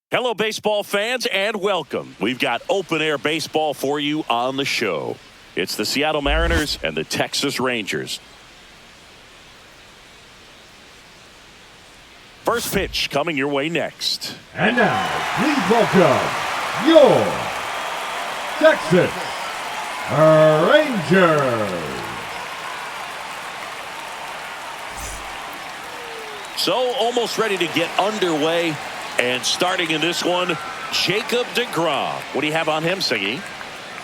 Hello, baseball fans, and welcome. We've got open-air baseball for you on the show. It's the Seattle Mariners and the Texas Rangers. First pitch coming your way next. And now, please welcome your Texas Rangers. So, almost ready to get underway. And starting in this one, Jacob deGrom. What do you have on him, Siggy?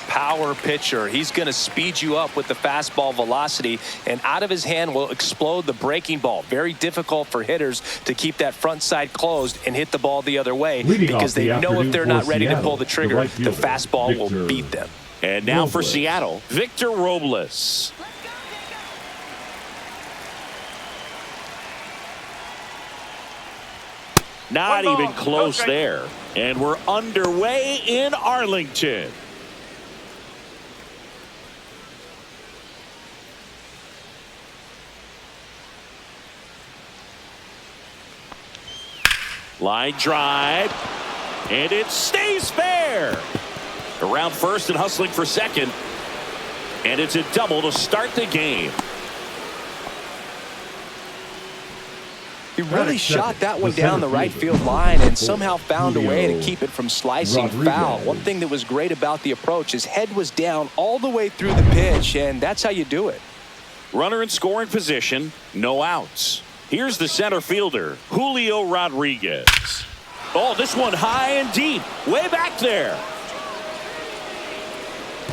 Power pitcher. He's going to speed you up with the fastball velocity, and out of his hand will explode the breaking ball. Very difficult for hitters to keep that front side closed and hit the ball the other way, because they know if they're not ready to pull the trigger, the fastball will beat them. And now for Seattle, Victor Robles. Not even close there. And we're underway in Arlington. Line drive. And it stays fair. Around first and hustling for second. And it's a double to start the game. He really shot that one down the right field line and somehow found a way to keep it from slicing foul. One thing that was great about the approach, his head was down all the way through the pitch, and that's how you do it. Runner in scoring position, no outs. Here's the center fielder, Julio Rodriguez. Oh, this one high and deep, way back there.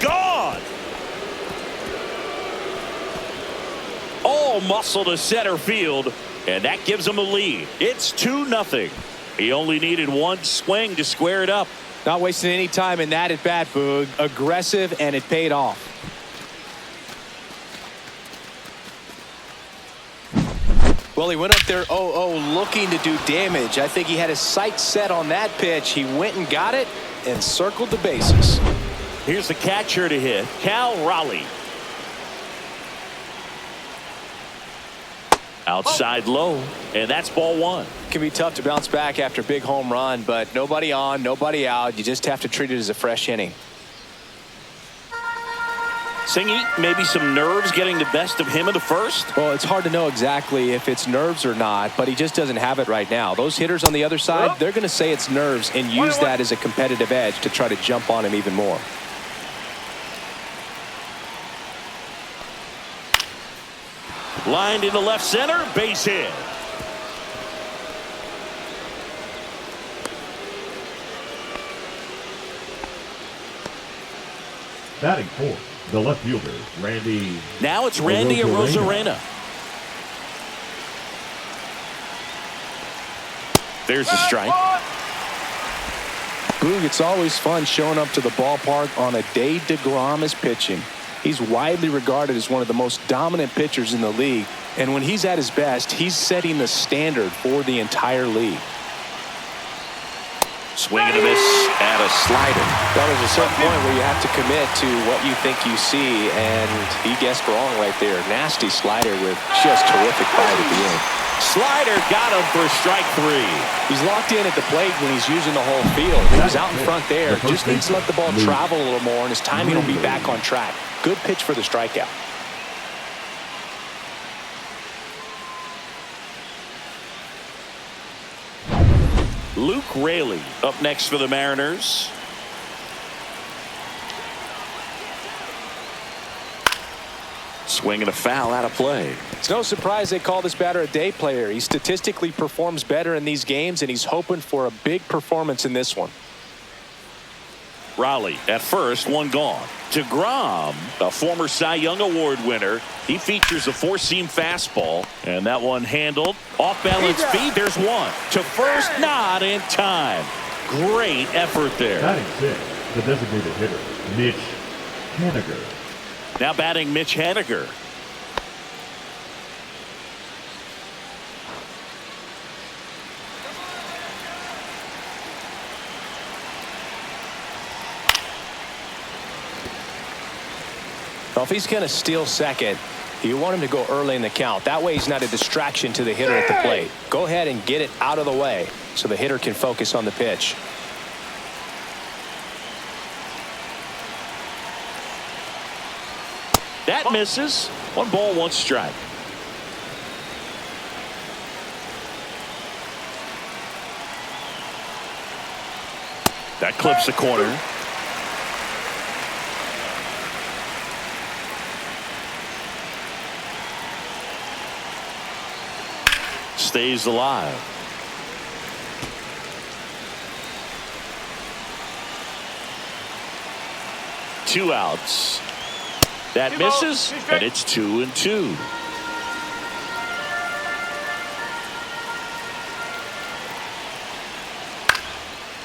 Gone. All muscle to center field. And that gives him a lead. It's 2-0. He only needed one swing to square it up. Not wasting any time in that at bat, Boog. Aggressive, and it paid off. Well, he went up there 0-0 looking to do damage. I think he had his sights set on that pitch. He went and got it and circled the bases. Here's the catcher to hit, Cal Raleigh. Outside low, and that's ball one. It can be tough to bounce back after a big home run, but nobody on, nobody out. You just have to treat it as a fresh inning. Singy, maybe some nerves getting the best of him in the first? Well, it's hard to know exactly if it's nerves or not, but he just doesn't have it right now. Those hitters on the other side, they're going to say it's nerves and use that as a competitive edge to try to jump on him even more. Lined into left center, base hit. Batting fourth, the left fielder, Randy. Now it's Randy Arozarena. There's a strike. Boog, it's always fun showing up to the ballpark on a day deGrom is pitching. He's widely regarded as one of the most dominant pitchers in the league, and when he's at his best, he's setting the standard for the entire league. Swing and a miss at a slider. Well, there's a certain point where you have to commit to what you think you see, and he guessed wrong right there. Nasty slider with just terrific bite at the end. Slider got him for strike three. He's locked in at the plate when he's using the whole field. He was out in front there. Just needs to let the ball travel a little more, and his timing will be back on track. Good pitch for the strikeout. Luke Raley up next for the Mariners. Swing and a foul out of play. It's no surprise they call this batter a day player. He statistically performs better in these games, and he's hoping for a big performance in this one. Raleigh at first, one gone. deGrom, a former Cy Young Award winner, he features a four-seam fastball, and that one handled. Off-balance speed, there's one. To first, not in time. Great effort there. Batting sixth, the designated hitter, Mitch Haniger. Now batting Mitch Haniger. Well, if he's going to steal second, You want him to go early in the count. That way he's not a distraction to the hitter at the plate. Go ahead and get it out of the way so the hitter can focus on the pitch. That misses. 1 ball, 1 strike. That clips the corner. Stays alive. Two outs. That misses, and it's 2-2.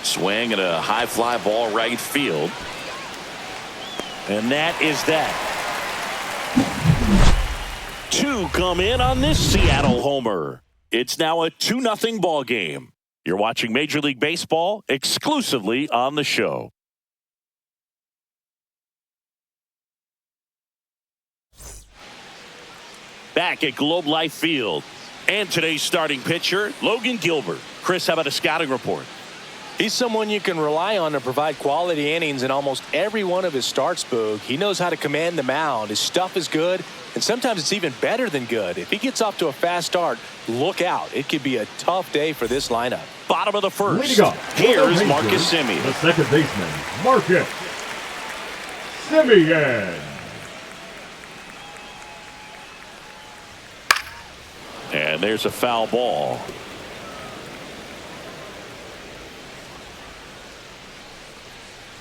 Swing and a high fly ball right field. And that is that. 2 come in on this Seattle homer. It's now a 2-0 ball game. You're watching Major League Baseball exclusively on the show. Back at Globe Life Field. And today's starting pitcher, Logan Gilbert. Chris, how about a scouting report? He's someone you can rely on to provide quality innings in almost every one of his starts, Boog. He knows how to command the mound. His stuff is good, and sometimes it's even better than good. If he gets off to a fast start, look out. It could be a tough day for this lineup. Bottom of the first. Leading up, Here's Marcus Semien. The second baseman, Marcus Semien. And there's a foul ball.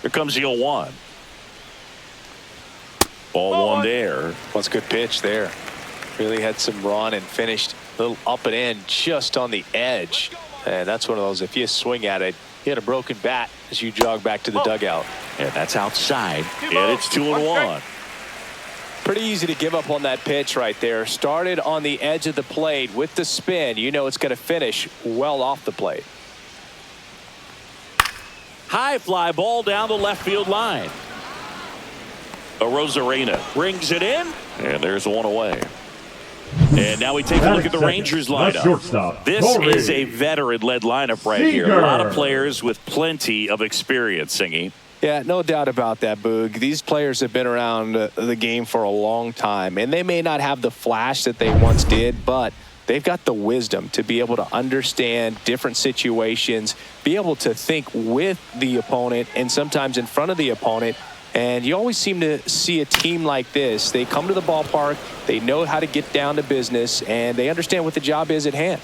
Here comes the 0-1. Ball 1 there. That's a good pitch there. Really had some run and finished a little up and in just on the edge. And that's one of those, if you swing at it, you had a broken bat as you jog back to the dugout. And that's outside. And it's 2-1. Pretty easy to give up on that pitch right there. Started on the edge of the plate with the spin. You know it's going to finish well off the plate. High fly ball down the left field line. Arozarena brings it in, and there's 1 away. And now we take a look at the Rangers lineup. This is a veteran-led lineup right here. A lot of players with plenty of experience, Singy. Yeah, no doubt about that, Boog. These players have been around the game for a long time, and they may not have the flash that they once did, but they've got the wisdom to be able to understand different situations, be able to think with the opponent and sometimes in front of the opponent. And you always seem to see a team like this. They come to the ballpark, they know how to get down to business, and they understand what the job is at hand.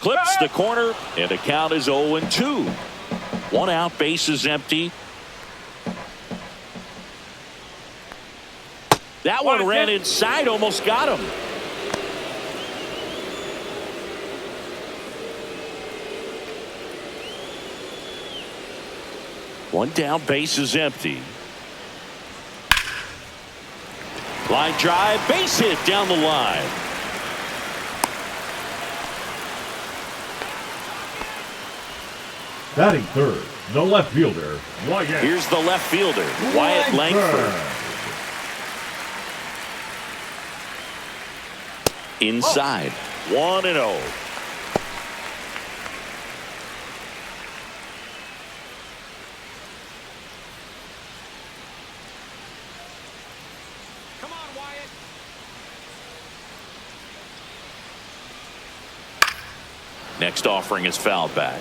Clips the corner, and the count is 0-2. 1 out, bases empty. That one ran inside, almost got him. One down, bases empty. Line drive, base hit down the line. Batting third, the left fielder, Wyatt. Here's the left fielder, Wyatt Langford. Inside, 1-0. Come on, Wyatt. Next offering is fouled back.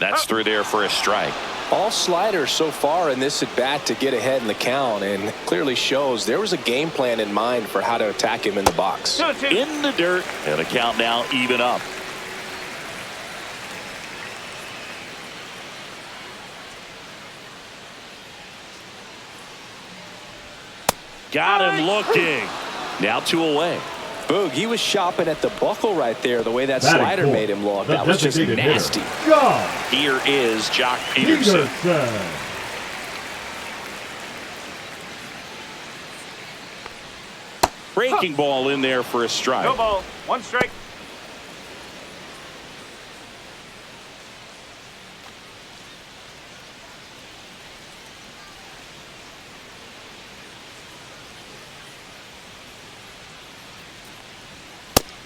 That's through there for a strike. All sliders so far in this at bat to get ahead in the count, and clearly shows there was a game plan in mind for how to attack him in the box. In the dirt, and the count now even up. Got him looking. Now 2 away. Boog, he was shopping at the buckle right there, the way that slider made him look. That was just nasty. Here is Jock Peterson. Breaking ball in there for a strike. No ball, 1 strike.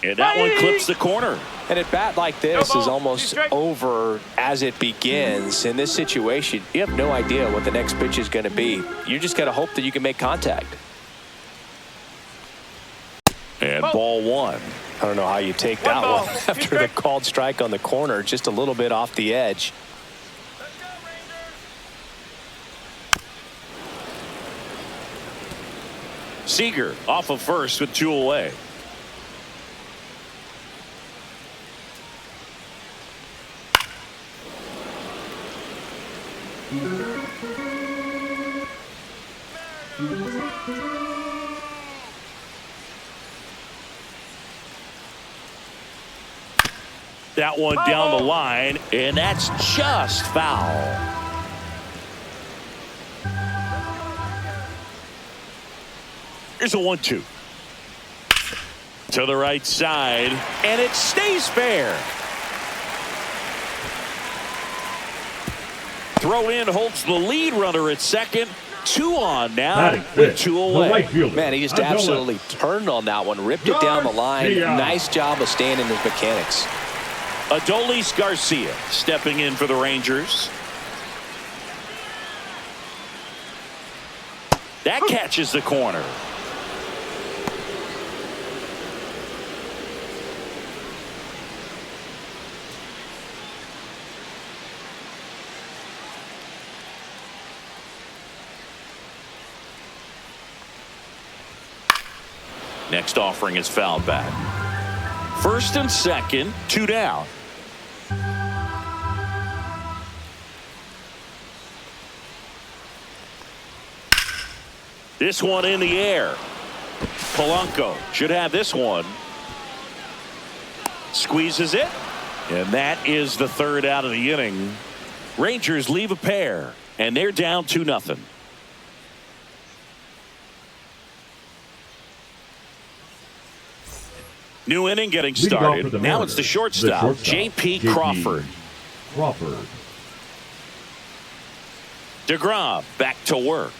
And that one clips the corner. And at bat like this is almost over as it begins. In this situation, you have no idea what the next pitch is going to be. You just got to hope that you can make contact. And ball one. I don't know how you take that one after the called strike on the corner, just a little bit off the edge. Seager off of first with 2 away. That one down the line, and that's just foul. Here's a 1-2. To the right side, and it stays fair. Throw in holds the lead runner at second. 2 on now with 2 away. Man, he just absolutely turned on that one, ripped it down the line. Nice job of staying in his mechanics. Adolis Garcia stepping in for the Rangers. That catches the corner. Next offering is fouled back. First and second, 2 down. This one in the air. Polanco should have this one. Squeezes it. And that is the 3rd out of the inning. Rangers leave a pair, and they're down 2-0. New inning getting started. Now it's the shortstop, J.P. Crawford. DeGrom back to work.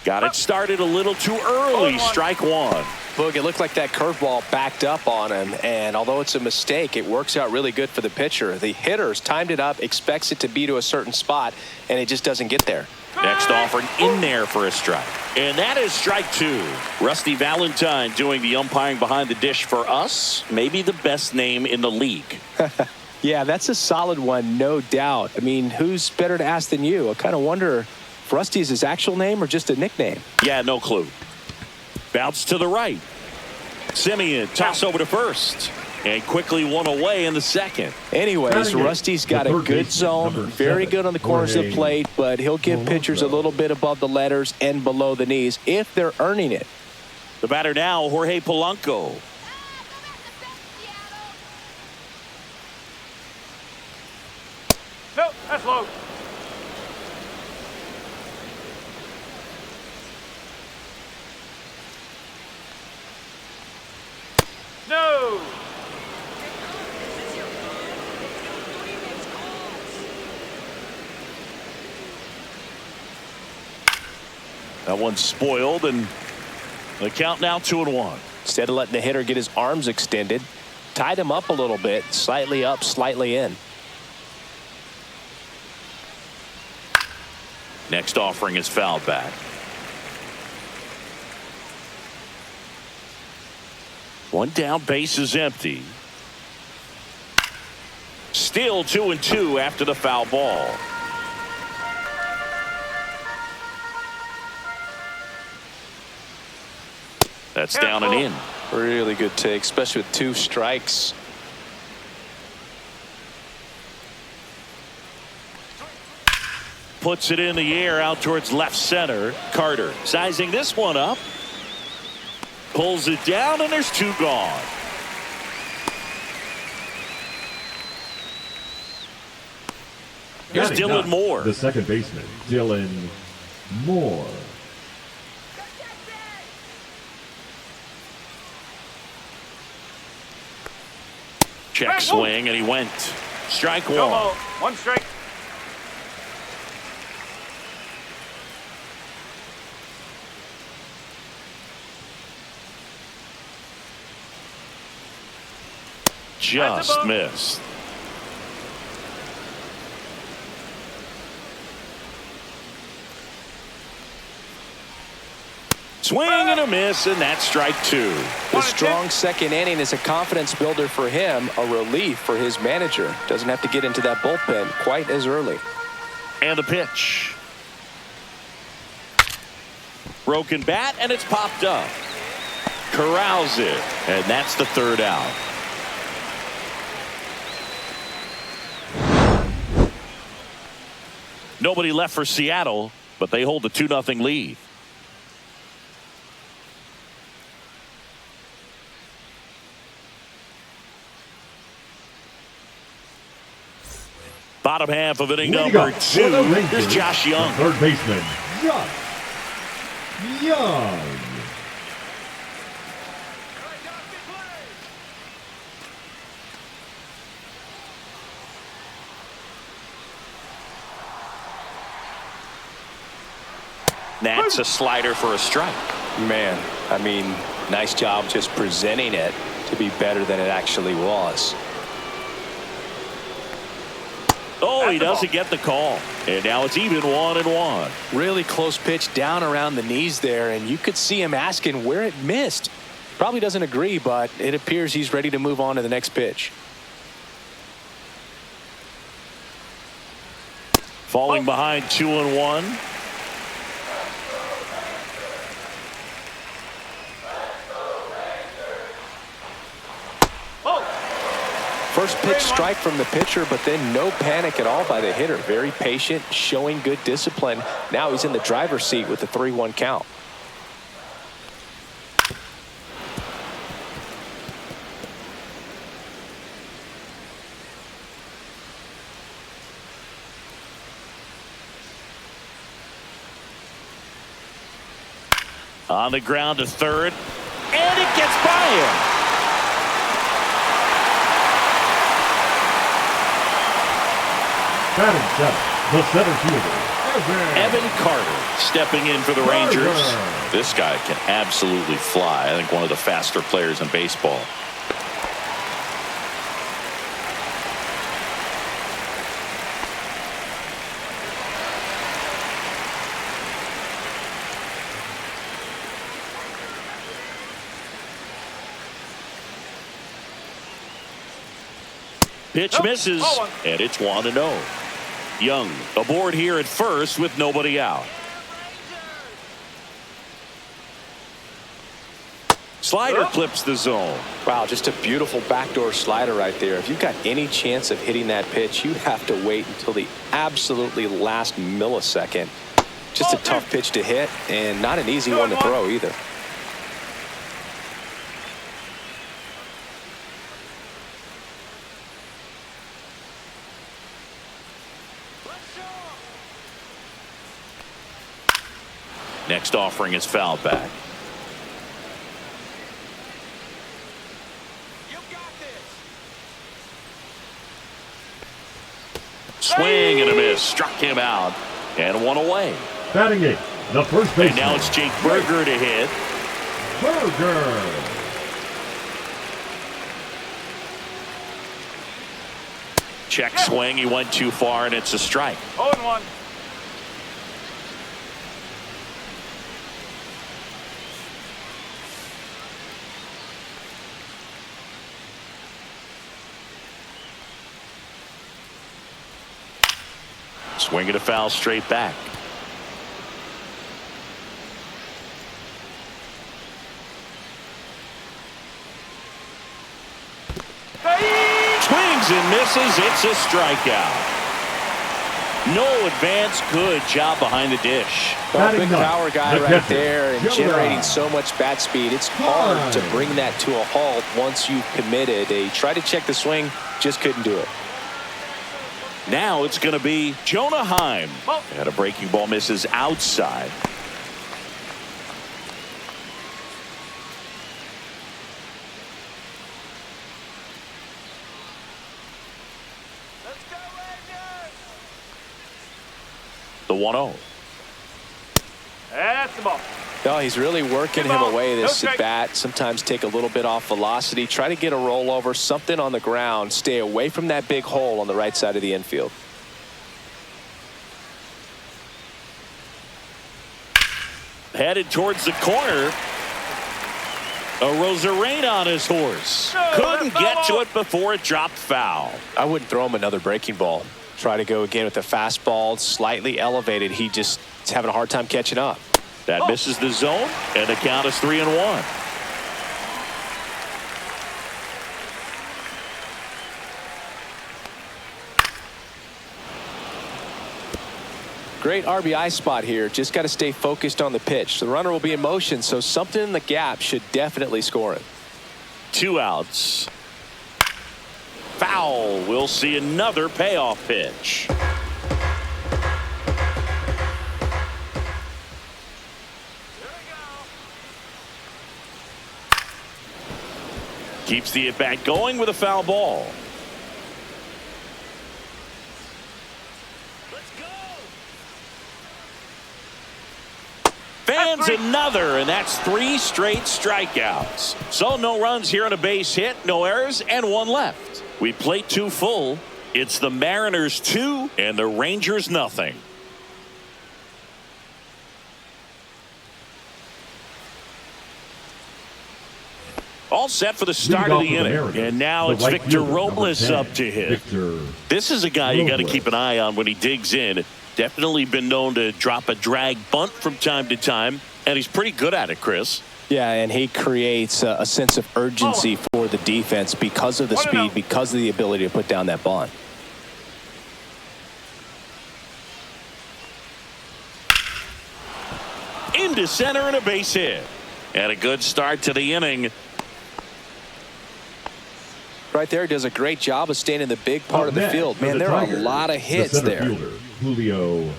Got it started a little too early. Strike one. Look, it looked like that curveball backed up on him, and although it's a mistake, it works out really good for the pitcher. The hitter's timed it up, expects it to be to a certain spot, and it just doesn't get there. Next offering in there for a strike. And that is strike 2. Rusty Valentine doing the umpiring behind the dish for us. Maybe the best name in the league. Yeah, that's a solid one, no doubt. I mean, who's better to ask than you? I kind of wonder if Rusty is his actual name or just a nickname. Yeah, no clue. Bounce to the right. Simeon toss over to first. And quickly 1 away in the second. Anyways, Rusty's got a good zone, very good on the corners of the plate, but he'll give pitchers a little bit above the letters and below the knees if they're earning it. The batter now, Jorge Polanco. No, that's low. No. That one's spoiled, and the count now 2-1. Instead of letting the hitter get his arms extended, tied him up a little bit, slightly up, slightly in. Next offering is fouled back. One down, base is empty. Still 2-2 after the foul ball. That's down and in. Really good take, especially with 2 strikes. Puts it in the air out towards left center. Carter sizing this one up. Pulls it down, and there's 2 gone. Here's Dylan Moore. The second baseman, Dylan Moore. Check swing, and he went. Strike 1. 1 strike. just missed. Swing and a miss, and that's strike two. The strong second inning is a confidence builder for him, a relief for his manager. Doesn't have to get into that bullpen quite as early. And the pitch. Broken bat, and it's popped up. Corrals it, and that's the third out. Nobody left for Seattle, but they hold the 2-0 lead. Bottom half of inning number 2. Here's Josh Young. Third baseman, Josh Young. That's a slider for a strike. Man, I mean, nice job just presenting it to be better than it actually was. Oh, he doesn't get the call. And now it's even 1-1. Really close pitch down around the knees there, and you could see him asking where it missed. Probably doesn't agree, but it appears he's ready to move on to the next pitch. Falling behind 2-1. First pitch strike from the pitcher, but then no panic at all by the hitter. Very patient, showing good discipline. Now he's in the driver's seat with the 3-1 count. On the ground to third, and it gets by him. Batting seventh, the center fielder, Evan Carter stepping in for the Rangers. This guy can absolutely fly. I think one of the faster players in baseball. Pitch misses, and it's 1-0. Young aboard here at first with nobody out. Slider clips the zone. Wow, just a beautiful backdoor slider right there. If you've got any chance of hitting that pitch, you have to wait until the absolutely last millisecond. Just a tough pitch to hit, and not an easy one to throw either. Next offering is fouled back. Swing and a miss. Struck him out. And one away. batting eighth, the first baseman. And now it's Jake Berger to hit. Berger. Check swing. He went too far, and it's a strike. 0-1. Swing and a foul straight back. Swings and misses. It's a strikeout. No advance. Good job behind the dish. Well, big power guy right there and generating so much bat speed. It's hard to bring that to a halt once you've committed. They tried to check the swing, just couldn't do it. Now it's going to be Jonah Heim. And a breaking ball misses outside. Let's go, Rangers! The 1-0. That's the ball. No, he's really working him away this at bat. Sometimes take a little bit off velocity. Try to get a rollover, something on the ground. Stay away from that big hole on the right side of the infield. Headed towards the corner. Rosarena on his horse. Couldn't get to it before it dropped foul. I wouldn't throw him another breaking ball. Try to go again with the fastball, slightly elevated. He just is having a hard time catching up. That misses the zone, and the count is 3-1. Great RBI spot here. Just got to stay focused on the pitch. The runner will be in motion, so something in the gap should definitely score it. 2 outs. Foul. We'll see another payoff pitch. Keeps the at-bat going with a foul ball. Fans another, and that's 3 straight strikeouts. So no runs here on a base hit, no errors, and 1 left. We play 2 full. It's the Mariners 2 and the Rangers nothing. All set for the start of the inning. And now it's Victor Robles up to hit. This is a guy you got to keep an eye on when he digs in. Definitely been known to drop a drag bunt from time to time, and he's pretty good at it, Chris. Yeah, and he creates a sense of urgency for the defense because of the speed, because of the ability to put down that bunt. Into center and a base hit. And a good start to the inning. Right there, does a great job of staying in the big part of the field. Man, there are a lot of hits there. Fielder, Julio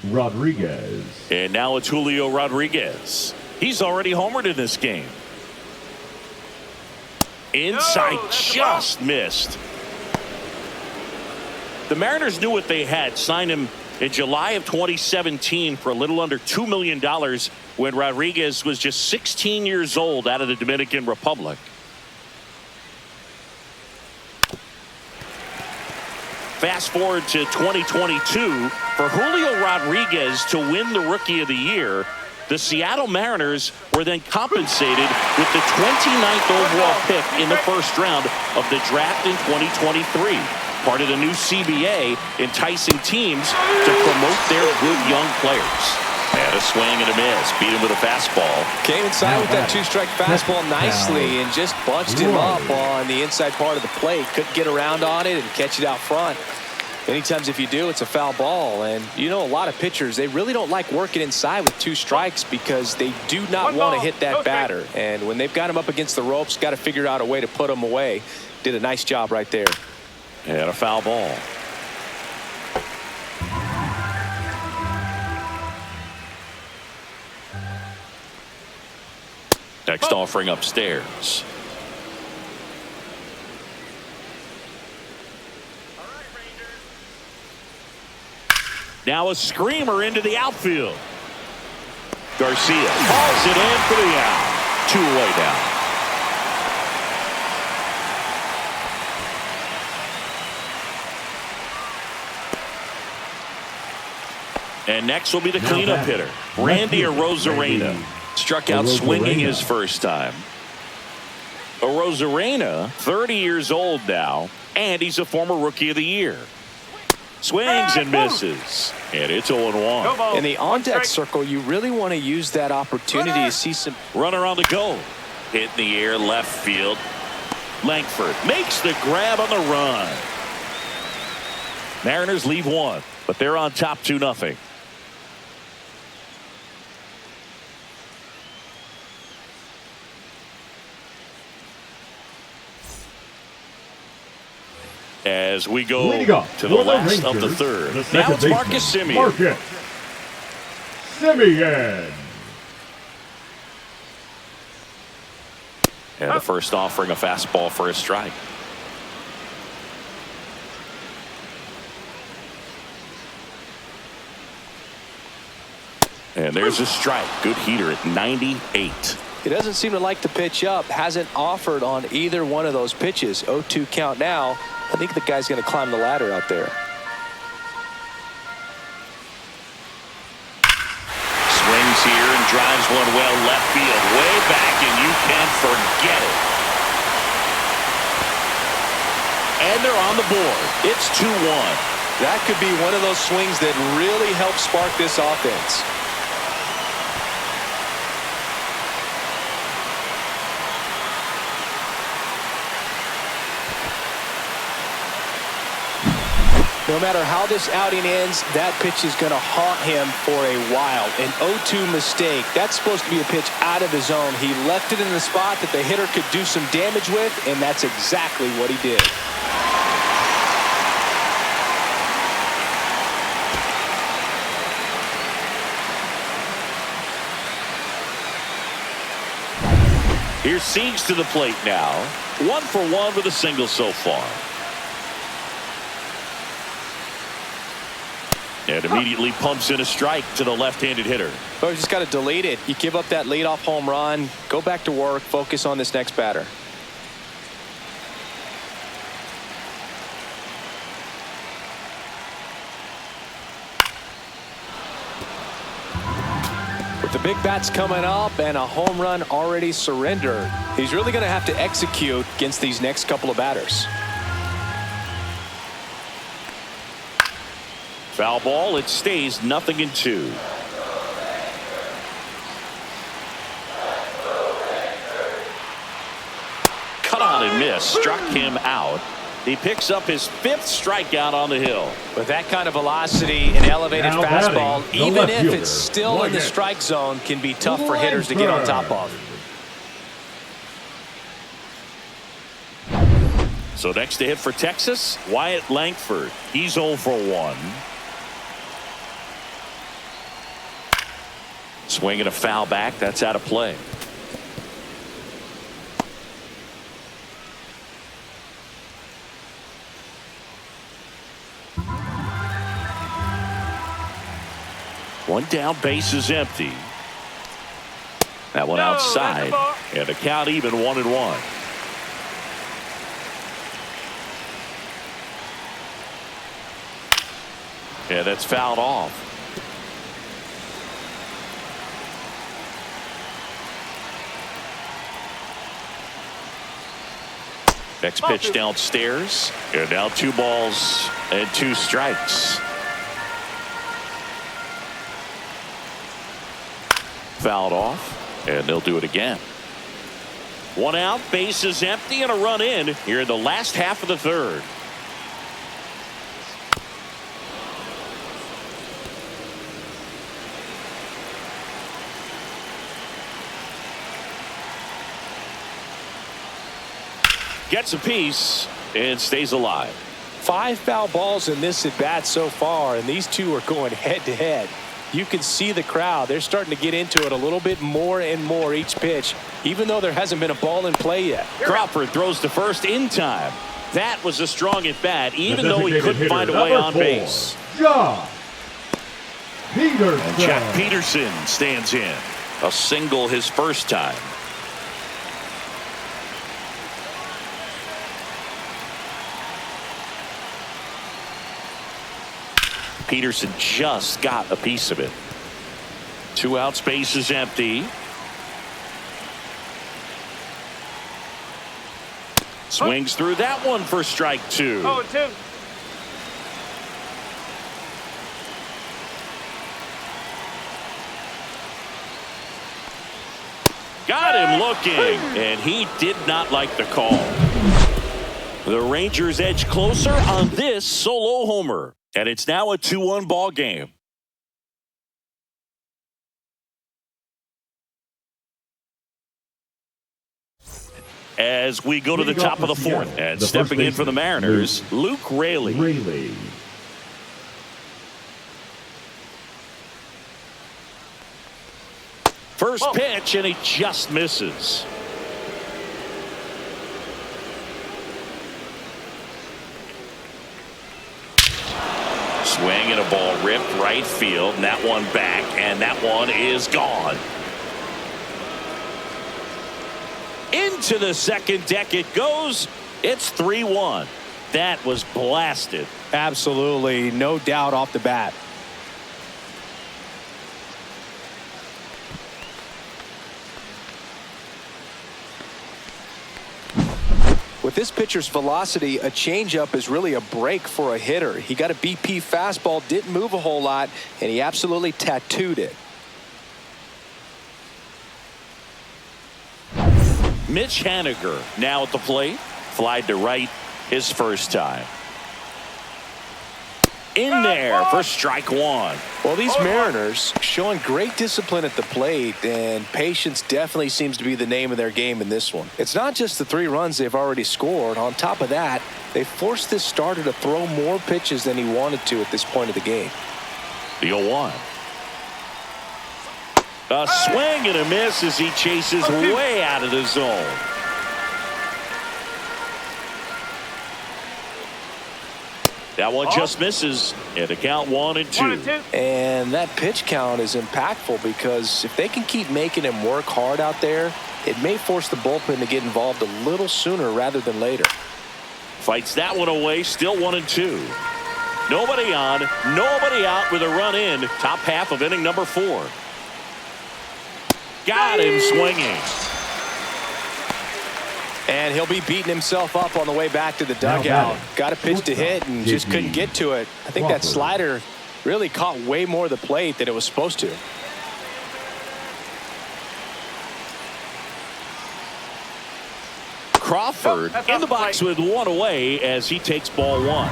Rodriguez. And now it's Julio Rodriguez. He's already homered in this game. Inside, just missed. The Mariners knew what they had. Signed him in July of 2017 for a little under $2 million when Rodriguez was just 16 years old out of the Dominican Republic. Fast forward to 2022, for Julio Rodriguez to win the Rookie of the Year, the Seattle Mariners were then compensated with the 29th overall pick in the first round of the draft in 2023. Part of the new CBA, enticing teams to promote their good young players. And a swing and a miss. Beat him with a fastball. Came inside with that 2-strike fastball nicely and just bunched him up on the inside part of the plate. Couldn't get around on it and catch it out front. Many times if you do, it's a foul ball. And you know, a lot of pitchers, they really don't like working inside with 2 strikes because they do not want to hit that batter. And when they've got him up against the ropes, got to figure out a way to put him away. Did a nice job right there. And a foul ball. Next offering upstairs. Now a screamer into the outfield. Garcia hauls it in for the out. 2 away now. And next will be the cleanup hitter, Randy Rosarena. Struck out swinging his first time. Rosarena, 30 years old now, and he's a former Rookie of the Year. Swings and misses, and it's 0-1. In the on-deck circle, you really want to use that opportunity to see some. Runner on the go. Hit in the air, left field. Langford makes the grab on the run. Mariners leave 1, but they're on top 2-0. As we go to the last of the third. Now it's Marcus Semien. Marcus Semien. And the first offering, a fastball for a strike. And And there's a strike. Good heater at 98. He doesn't seem to like the pitch up. Hasn't offered on either one of those pitches. 0-2 count now. I think the guy's going to climb the ladder out there. Swings here and drives one well left field. Way back, and you can forget it. And they're on the board. It's 2-1. That could be one of those swings that really helps spark this offense. No matter how this outing ends, that pitch is going to haunt him for a while. An 0-2 mistake. That's supposed to be a pitch out of his zone. He left it in the spot that the hitter could do some damage with, and that's exactly what he did. Here's Siegs to the plate now. 1 for 1 with a single so far. And immediately pumps in a strike to the left-handed hitter. Oh, you just got to delete it. You give up that leadoff home run. Go back to work. Focus on this next batter. With the big bats coming up and a home run already surrendered, he's really going to have to execute against these next couple of batters. Foul ball. It stays 0-2. Cut on and miss. Struck him out. He picks up his 5th strikeout on the hill. With that kind of velocity and elevated Now fastball, batting, the even left if fielder, it's still in the Wyatt. strike zone, can be tough for hitters to get on top of. So next to hit for Texas, Wyatt Langford. He's 0 for 1. Swinging a foul back. That's out of play. One down, base is empty. That one outside, and the count even 1-1. Yeah, that's fouled off. Next pitch downstairs, and now 2 balls and 2 strikes. Fouled off, and they'll do it again. 1 out, base is empty, and a run in here in the last half of the 3rd. Gets a piece and stays alive. 5 foul balls in this at bat so far, and these two are going head to head. You can see the crowd. They're starting to get into it a little bit more and more each pitch, even though there hasn't been a ball in play yet. Crawford throws to first in time. That was a strong at bat, even though he couldn't find a way on base. Josh Peterson. And Jack Peterson stands in. A single his first time. Peterson just got a piece of it. 2 outs, base is empty. Swings through that one for strike 2. 0-2. Got him looking, and he did not like the call. The Rangers edge closer on this solo homer. And it's now a 2-1 ball game. As we go to the top of the 4th, and stepping in for the Mariners, Luke Raley. First pitch, and he just misses. Swing and a ball ripped right field, and that one back, and that one is gone. Into the second deck it goes. It's 3-1. That was blasted. Absolutely, no doubt off the bat. With this pitcher's velocity, a changeup is really a break for a hitter. He got a BP fastball, didn't move a whole lot, and he absolutely tattooed it. Mitch Haniger now at the plate. Flied to right his first time. In there for strike one. Well, these Mariners showing great discipline at the plate, and patience definitely seems to be the name of their game in this one. It's not just the 3 runs they've already scored. On top of that, they forced this starter to throw more pitches than he wanted to at this point of the game. The 0-1. A swing and a miss as he chases way out of the zone. That one just misses. At a count 1-2. And that pitch count is impactful because if they can keep making him work hard out there, it may force the bullpen to get involved a little sooner rather than later. Fights that one away. Still 1-2. Nobody on, nobody out with a run in. Top half of inning number 4. Got him swinging. And he'll be beating himself up on the way back to the dugout. Got a pitch to hit and just couldn't get to it. I think that slider really caught way more of the plate than it was supposed to. Crawford in the box with one away as he takes ball 1.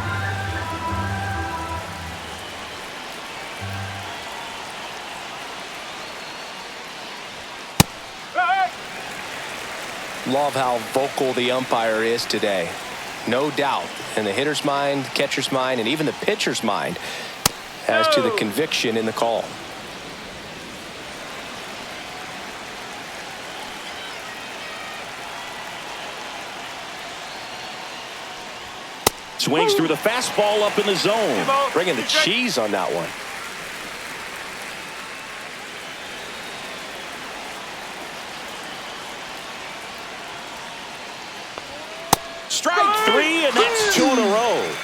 Love how vocal the umpire is today. No doubt in the hitter's mind, catcher's mind, and even the pitcher's mind as to the conviction in the call. Swings through the fastball up in the zone. Bringing the cheese on that one. Strike 3, and that's 2 in a row.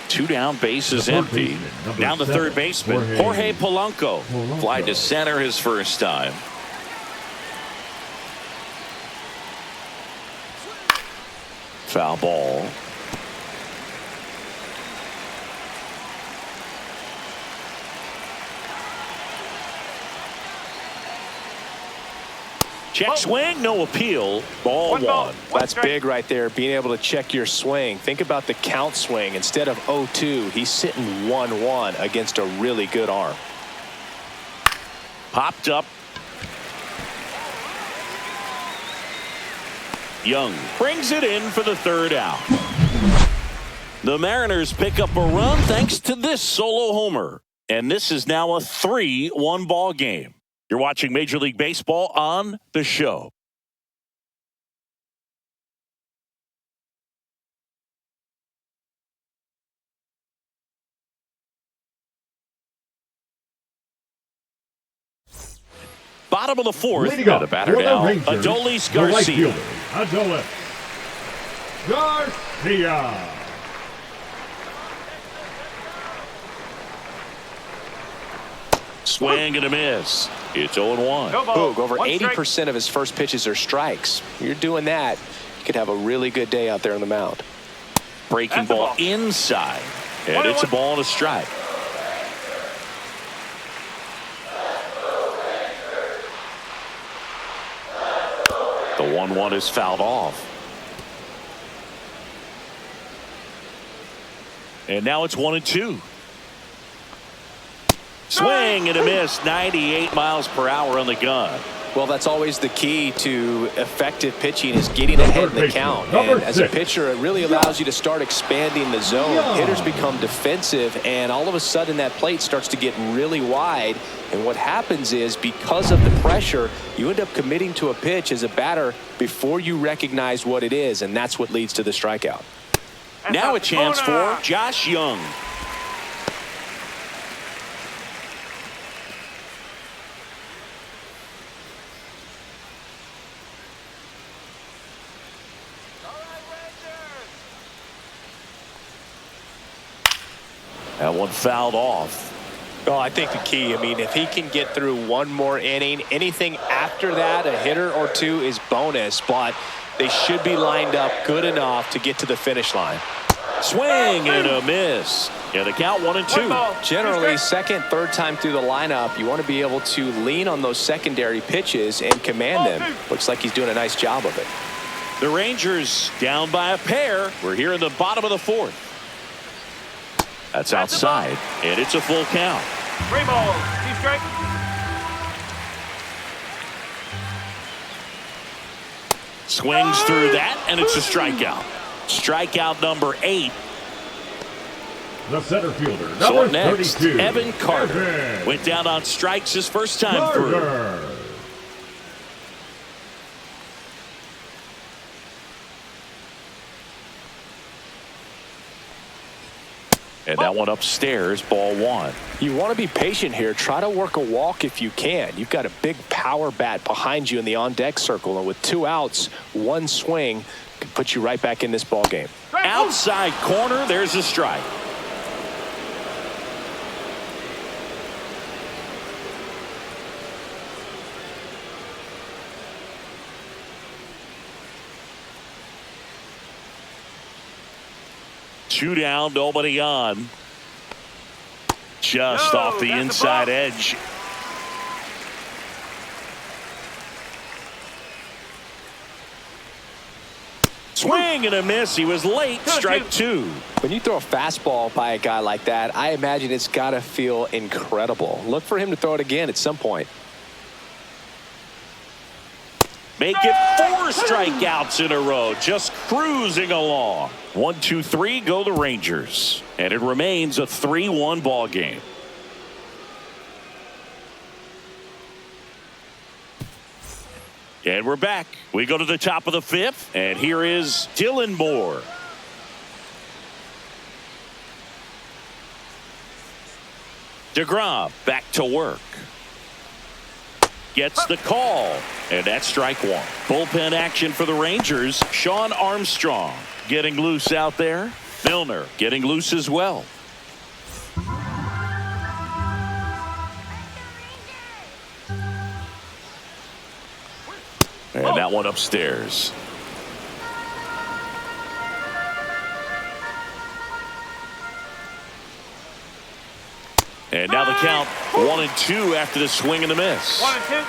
2 down, bases empty. Down the third baseman, Jorge Polanco. Fly to center his first time. Foul ball. Check swing, no appeal. Ball 1. That's big right there, being able to check your swing. Think about the count swing. Instead of 0-2, he's sitting 1-1 against a really good arm. Popped up. Young brings it in for the third out. The Mariners pick up a run thanks to this solo homer. And this is now a 3-1 ball game. You're watching Major League Baseball on The Show. Bottom of the 4th. Got the batter now, Adolis Garcia. Right Adolis Garcia. Swing and a miss. It's 0-1. Boog, over 80% of his first pitches are strikes. You're doing that, you could have a really good day out there on the mound. Breaking ball inside. And it's a ball and a strike. The 1-1 is fouled off. And now it's 1-2. Swing and a miss. 98 miles per hour on the gun. Well, that's always the key to effective pitching, is getting ahead in the count. And as a pitcher, it really allows you to start expanding the zone. Hitters become defensive, and all of a sudden that plate starts to get really wide. And what happens is, because of the pressure, you end up committing to a pitch as a batter before you recognize what it is, and that's what leads to the strikeout. Now a chance for Josh Young. That one fouled off. Oh, I think the key, I mean, if he can get through one more inning, anything after that, a hitter or two is bonus, but they should be lined up good enough to get to the finish line. Swing and a miss. Yeah, the count 1-2. Generally, second, third time through the lineup, you want to be able to lean on those secondary pitches and command them. Looks like he's doing a nice job of it. The Rangers down by a pair. We're here in the bottom of the fourth. That's outside, and it's a full count. 3 balls. 2 strikes. Swings through that, and it's a strikeout. Strikeout number 8. The center fielder, So number next, 32, Evan Carter. Evan Went down on strikes his first time through. Carter. And that one upstairs, ball 1. You want to be patient here. Try to work a walk if you can. You've got a big power bat behind you in the on-deck circle, and with 2 outs, 1 swing can put you right back in this ball game. Outside corner, there's a strike. Two down, nobody on. Just off the inside edge. Swing and a miss. He was late. Strike 2. When you throw a fastball by a guy like that, I imagine it's got to feel incredible. Look for him to throw it again at some point. Make it 4 strikeouts in a row. Just cruising along. 1, 2, 3 go the Rangers. And it remains a 3-1 ball game. And we're back. We go to the top of the 5th. And here is Dylan Moore. DeGrom back to work. Gets the call, and that's strike 1. Bullpen action for the Rangers. Sean Armstrong getting loose out there. Milner getting loose as well. And that one upstairs. And now the count 1-2 after the swing and the miss. 1-2.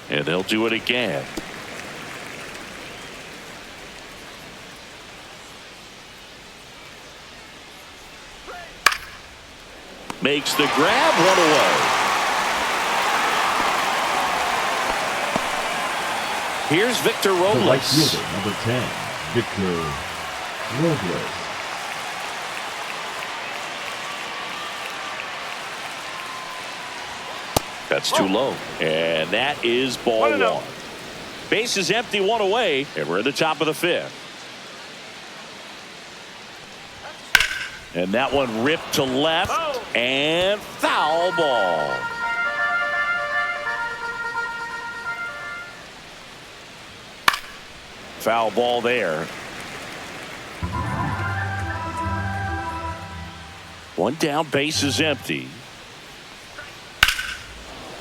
And they'll do it again. Makes the grab, 1 away. Here's Victor The right Robles. fielder, number 10, Victor Robles. That's too low. And that is ball 1. Base is empty, 1 away, and we're at the top of the 5th. And that one ripped to left, and foul ball. Foul ball there. 1 down, base is empty.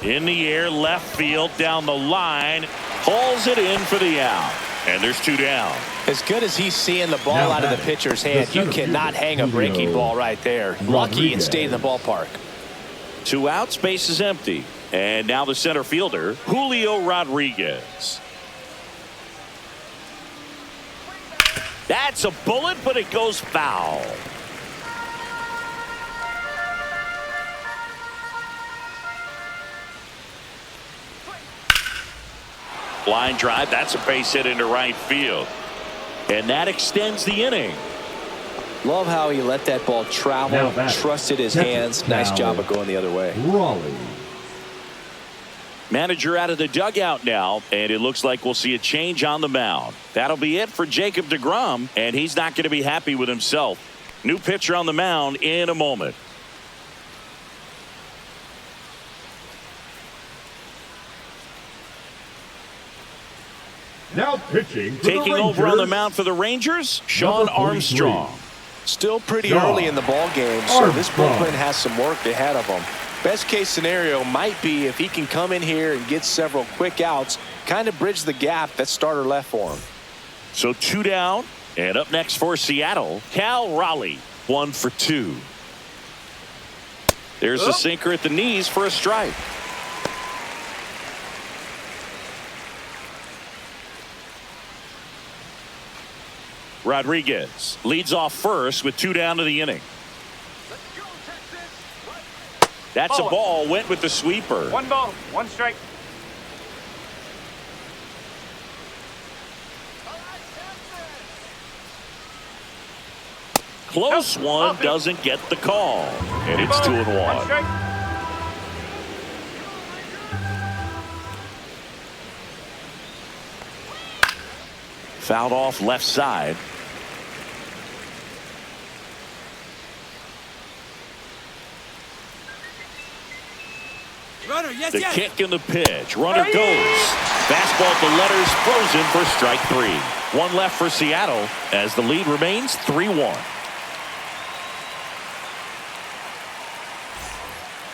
In the air, left field, down the line, hauls it in for the out. And there's 2 down. As good as he's seeing the ball Now out of the batting, pitcher's the hand, you center cannot fielder, hang a breaking Julio ball right there. Lucky and stay in the Rodriguez. ballpark. 2 outs, base is empty. And now the center fielder, Julio Rodriguez. That's a bullet, but it goes foul. Line drive, that's a base hit into right field. And that extends the inning. Love how he let that ball travel, trusted his hands. Nice job of going the other way. Raleigh. Manager out of the dugout now, and it looks like we'll see a change on the mound. That'll be it for Jacob deGrom, and he's not going to be happy with himself. New pitcher on the mound in a moment. Now pitching for Taking the over on the Rangers, mound for the Rangers, Sean Armstrong. Still pretty Sean early in the ball game, so this Armstrong. bullpen has some work ahead of him. Best case scenario might be if he can come in here and get several quick outs, kind of bridge the gap that starter left for him. So 2 down, and up next for Seattle, Cal Raleigh, 1 for 2. There's a sinker at the knees for a strike. Rodriguez leads off first with 2 down to the inning. That's a ball, went with the sweeper. 1 ball, 1 strike. Close one, doesn't get the call. And it's 2 and 1 1. strike. Fouled off left side. The kick and the pitch. Runner goes. Fastball at the letters, frozen for strike 3. 1 left for Seattle as the lead remains 3-1.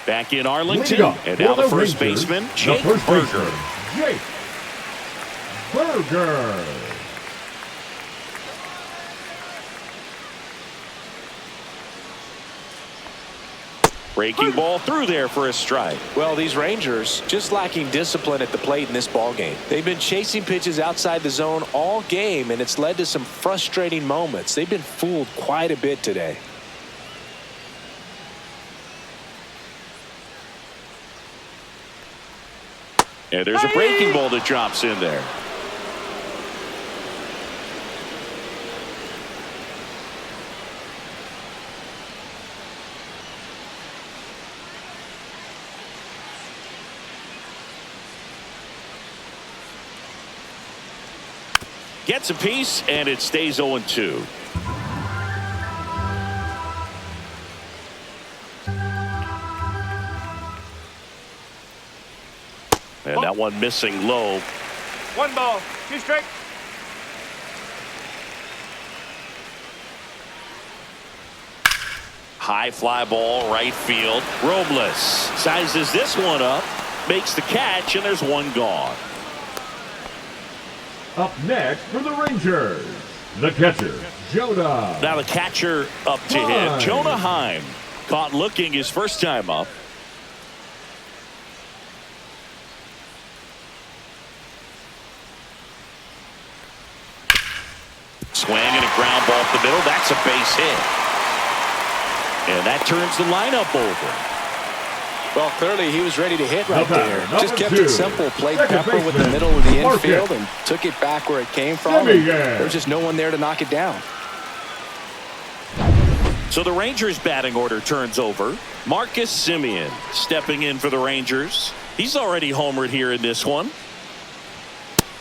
Back in Arlington, and now the first baseman, Jake Burger. Jake Burger. Breaking ball through there for a strike. Well, these Rangers just lacking discipline at the plate in this ball game. They've been chasing pitches outside the zone all game, and it's led to some frustrating moments. They've been fooled quite a bit today. And there's a breaking ball that drops in there. Gets a piece, and it stays 0-2. And that one missing low. 1 ball, 2 strike. High fly ball, right field. Robles sizes this one up, makes the catch, and there's 1 gone. Up next for the Rangers, the catcher, Jonah. Now the catcher up to hit. Jonah Heim caught looking his first time up. Swing and a ground ball up the middle. That's a base hit. And that turns the lineup over. Well, clearly he was ready to hit right there. Just kept 2, it simple. Played second Pepper with the baseman, middle of the Marcus. infield and took it back where it came from. There's just no one there to knock it down. So the Rangers batting order turns over. Marcus Semien stepping in for the Rangers. He's already homered here in this one.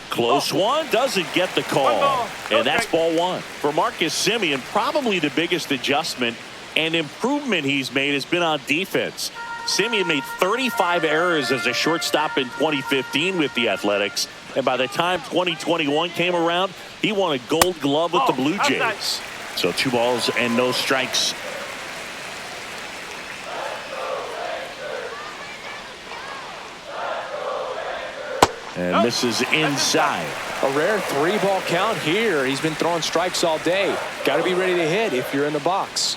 Close one, doesn't get the call. And that's ball 1. For Marcus Semien, probably the biggest adjustment and improvement he's made has been on defense. Semien made 35 errors as a shortstop in 2015 with the Athletics. And by the time 2021 came around, he won a Gold Glove with the Blue Jays. So 2 balls and no strikes. And misses inside. A rare 3-ball count here. He's been throwing strikes all day. Got to be ready to hit if you're in the box.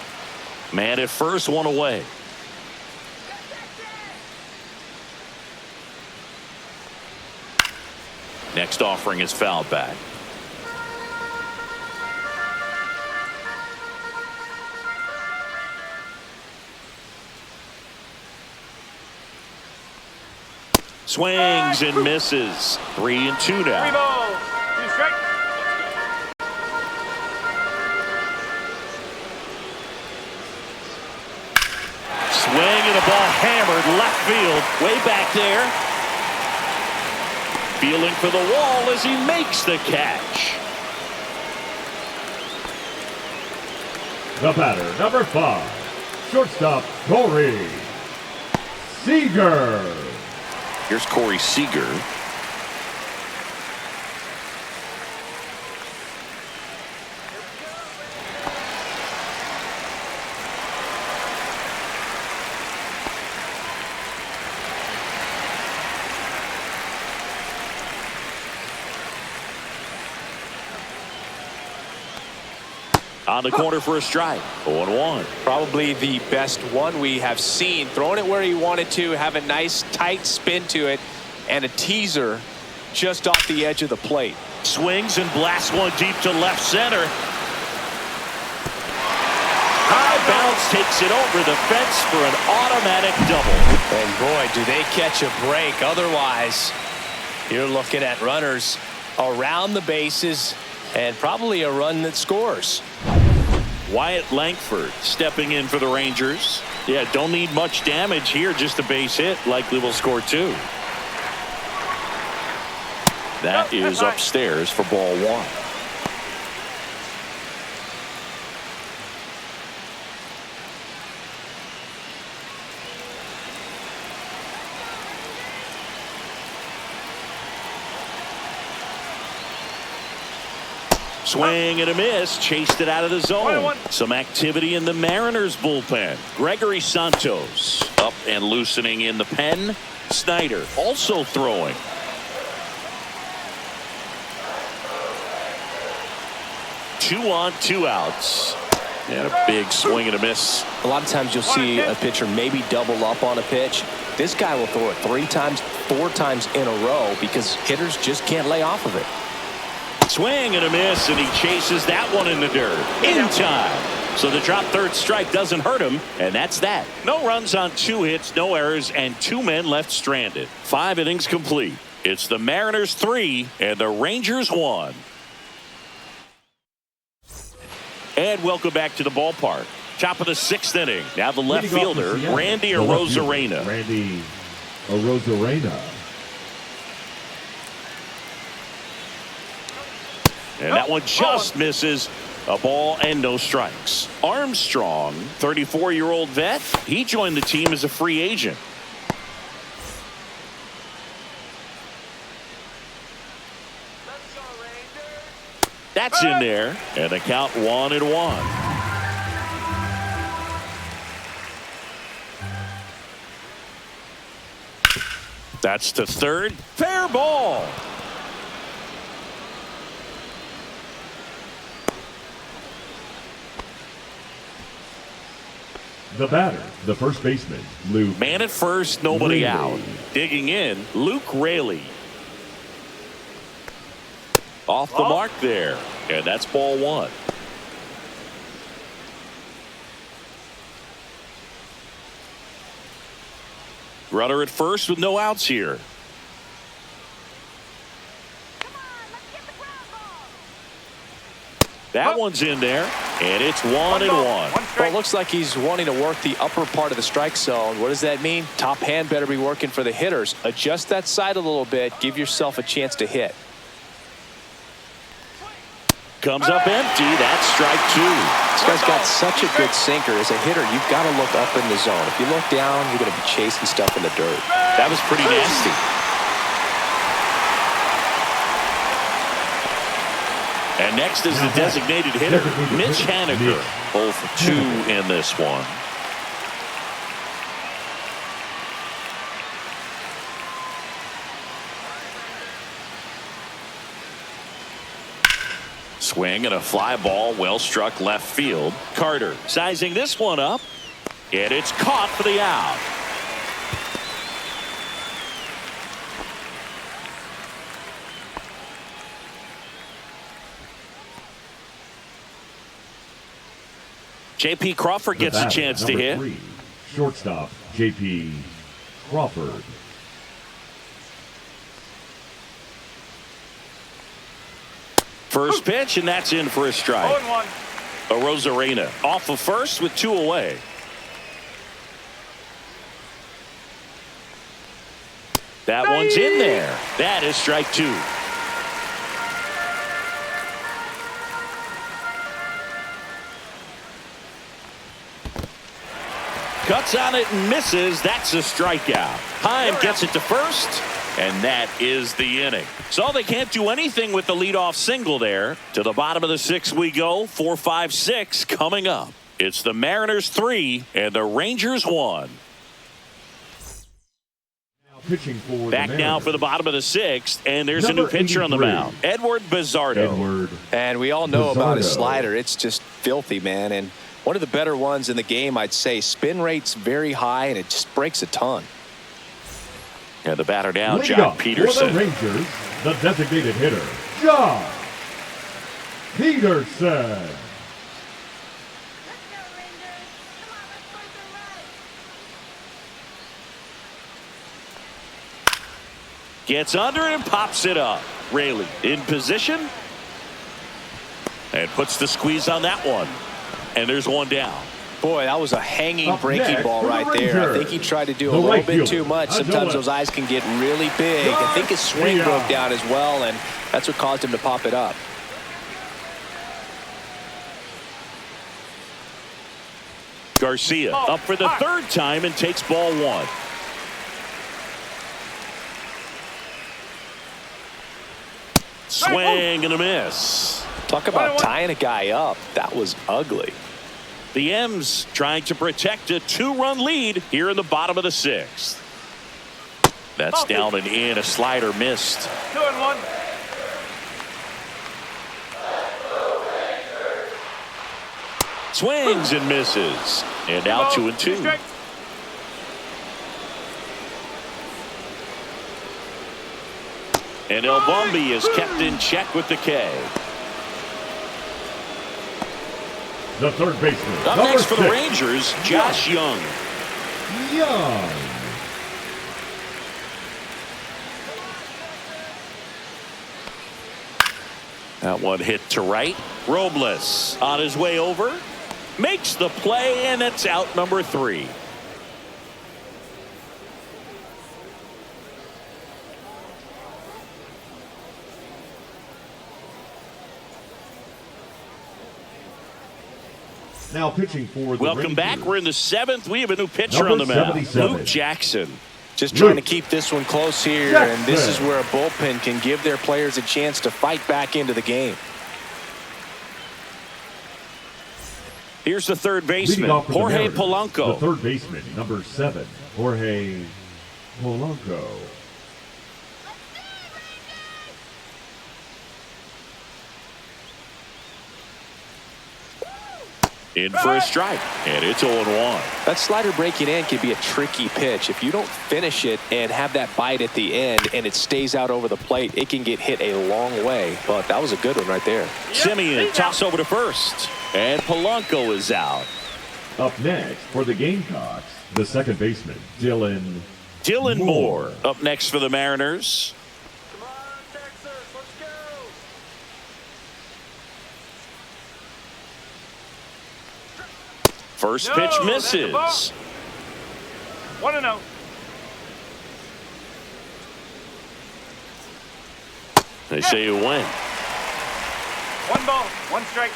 Man at first, 1 away. Next offering is fouled back. Swings and misses. 3-2 now. 3 balls, 2 strike. a ball hammered left field, way back there. Feeling for the wall as he makes the catch. The batter, number 5, shortstop Corey Seager. Here's Corey Seager. On the corner for a strike. 0-1. Probably the best one we have seen. Throwing it where he wanted to, have a nice tight spin to it, and a teaser just off the edge of the plate. Swings and blasts one deep to left center. High bounce takes it over the fence for an automatic double. And boy, do they catch a break. Otherwise, you're looking at runners around the bases and probably a run that scores. Wyatt Langford stepping in for the Rangers. Yeah, don't need much damage here, just a base hit. Likely will score 2. That is upstairs for ball 1. Swing and a miss, chased it out of the zone. Some activity in the Mariners bullpen. Gregory Santos up and loosening in the pen. Snyder also throwing. Two on, 2 outs. And a big swing and a miss. A lot of times you'll see a pitcher maybe double up on a pitch. This guy will throw it 3 times, 4 times in a row because hitters just can't lay off of it. Swing and a miss, and he chases that one in the dirt in time. So the drop third strike doesn't hurt him, and that's that. No runs on 2 hits, no errors, and 2 men left stranded. 5 innings complete. It's the Mariners 3 and the Rangers 1. And welcome back to the ballpark. Top of the 6th inning. Now the left fielder, Randy Arozarena. Randy Arozarena. And that one just misses. A ball and no strikes. Armstrong, 34-year-old vet. He joined the team as a free agent. That's in there. And the count 1-1. That's to third. Fair ball. The batter, the first baseman, Luke. Man at first, nobody Raley. out. Digging in, Luke Raley. Off the mark there. And that's ball 1. Runner at first with no outs here. That one's in there, and it's 1-1. Well, it looks like he's wanting to work the upper part of the strike zone. What does that mean? Top hand better be working for the hitters. Adjust that side a little bit. Give yourself a chance to hit. Comes up empty. That's strike 2. This guy's got such a good sinker. As a hitter, you've got to look up in the zone. If you look down, you're going to be chasing stuff in the dirt. That was pretty nasty. And next is the designated hitter, Mitch Haniger. 0 for 2 in this one. Swing and a fly ball, well struck left field. Carter sizing this one up, and it's caught for the out. J.P. Crawford gets a chance to hit. 3, shortstop J.P. Crawford. First pitch, and that's in for a strike. 0-1. Arozarena off of first with 2 away. That one's in there. That is strike two. Cuts on it and misses. That's a strikeout. Heim gets it to first, and that is the inning. So they can't do anything with the leadoff single there. To the bottom of the sixth we go. 4, 5, 6 coming up. It's the Mariners 3 and the Rangers 1. Pitching for Back now for the bottom of the sixth, and there's a new pitcher on the mound, Edward Bizardo. And we all know about his slider. It's just filthy, man. And one of the better ones in the game, I'd say. Spin rate's very high, and it just breaks a ton. And the batter now, John Peterson. For the Rangers, the designated hitter, John Peterson. Gets under it and pops it up. Raley in position. And puts the squeeze on that one. And there's one down. Boy, that was a hanging breaking ball right there. I think he tried to do a little bit too much. Sometimes those eyes can get really big. I think his swing broke down as well, and that's what caused him to pop it up. Garcia up for the third time and takes ball one. Swing and a miss. Talk about tying a guy up. That was ugly. The M's trying to protect a 2-run lead here in the bottom of the sixth. That's down and in. A slider missed. 2-1. Swings and misses. And now 2-2. And El Bombi is kept in check with the K. The third baseman. Up next for the Rangers, Josh Young. That one hit to right. Robles on his way over. Makes the play, and it's out number 3. Now pitching for the Welcome Rangers. back. We're in the 7th. We have a new pitcher on the mound. Luke Jackson. Just trying to keep this one close here, and this is where a bullpen can give their players a chance to fight back into the game. Here's the third baseman, Jorge Polanco. The third baseman, number 7, Jorge Polanco. In for a strike, and it's 0-1. That slider breaking in can be a tricky pitch. If you don't finish it and have that bite at the end and it stays out over the plate, it can get hit a long way. But that was a good one right there. Simeon toss over to first, and Polanco is out. Up next for the Gamecocks, the second baseman, Dylan Moore. Up next for the Mariners. First pitch misses. 1-0. They say you win. 1 ball, 1 strike.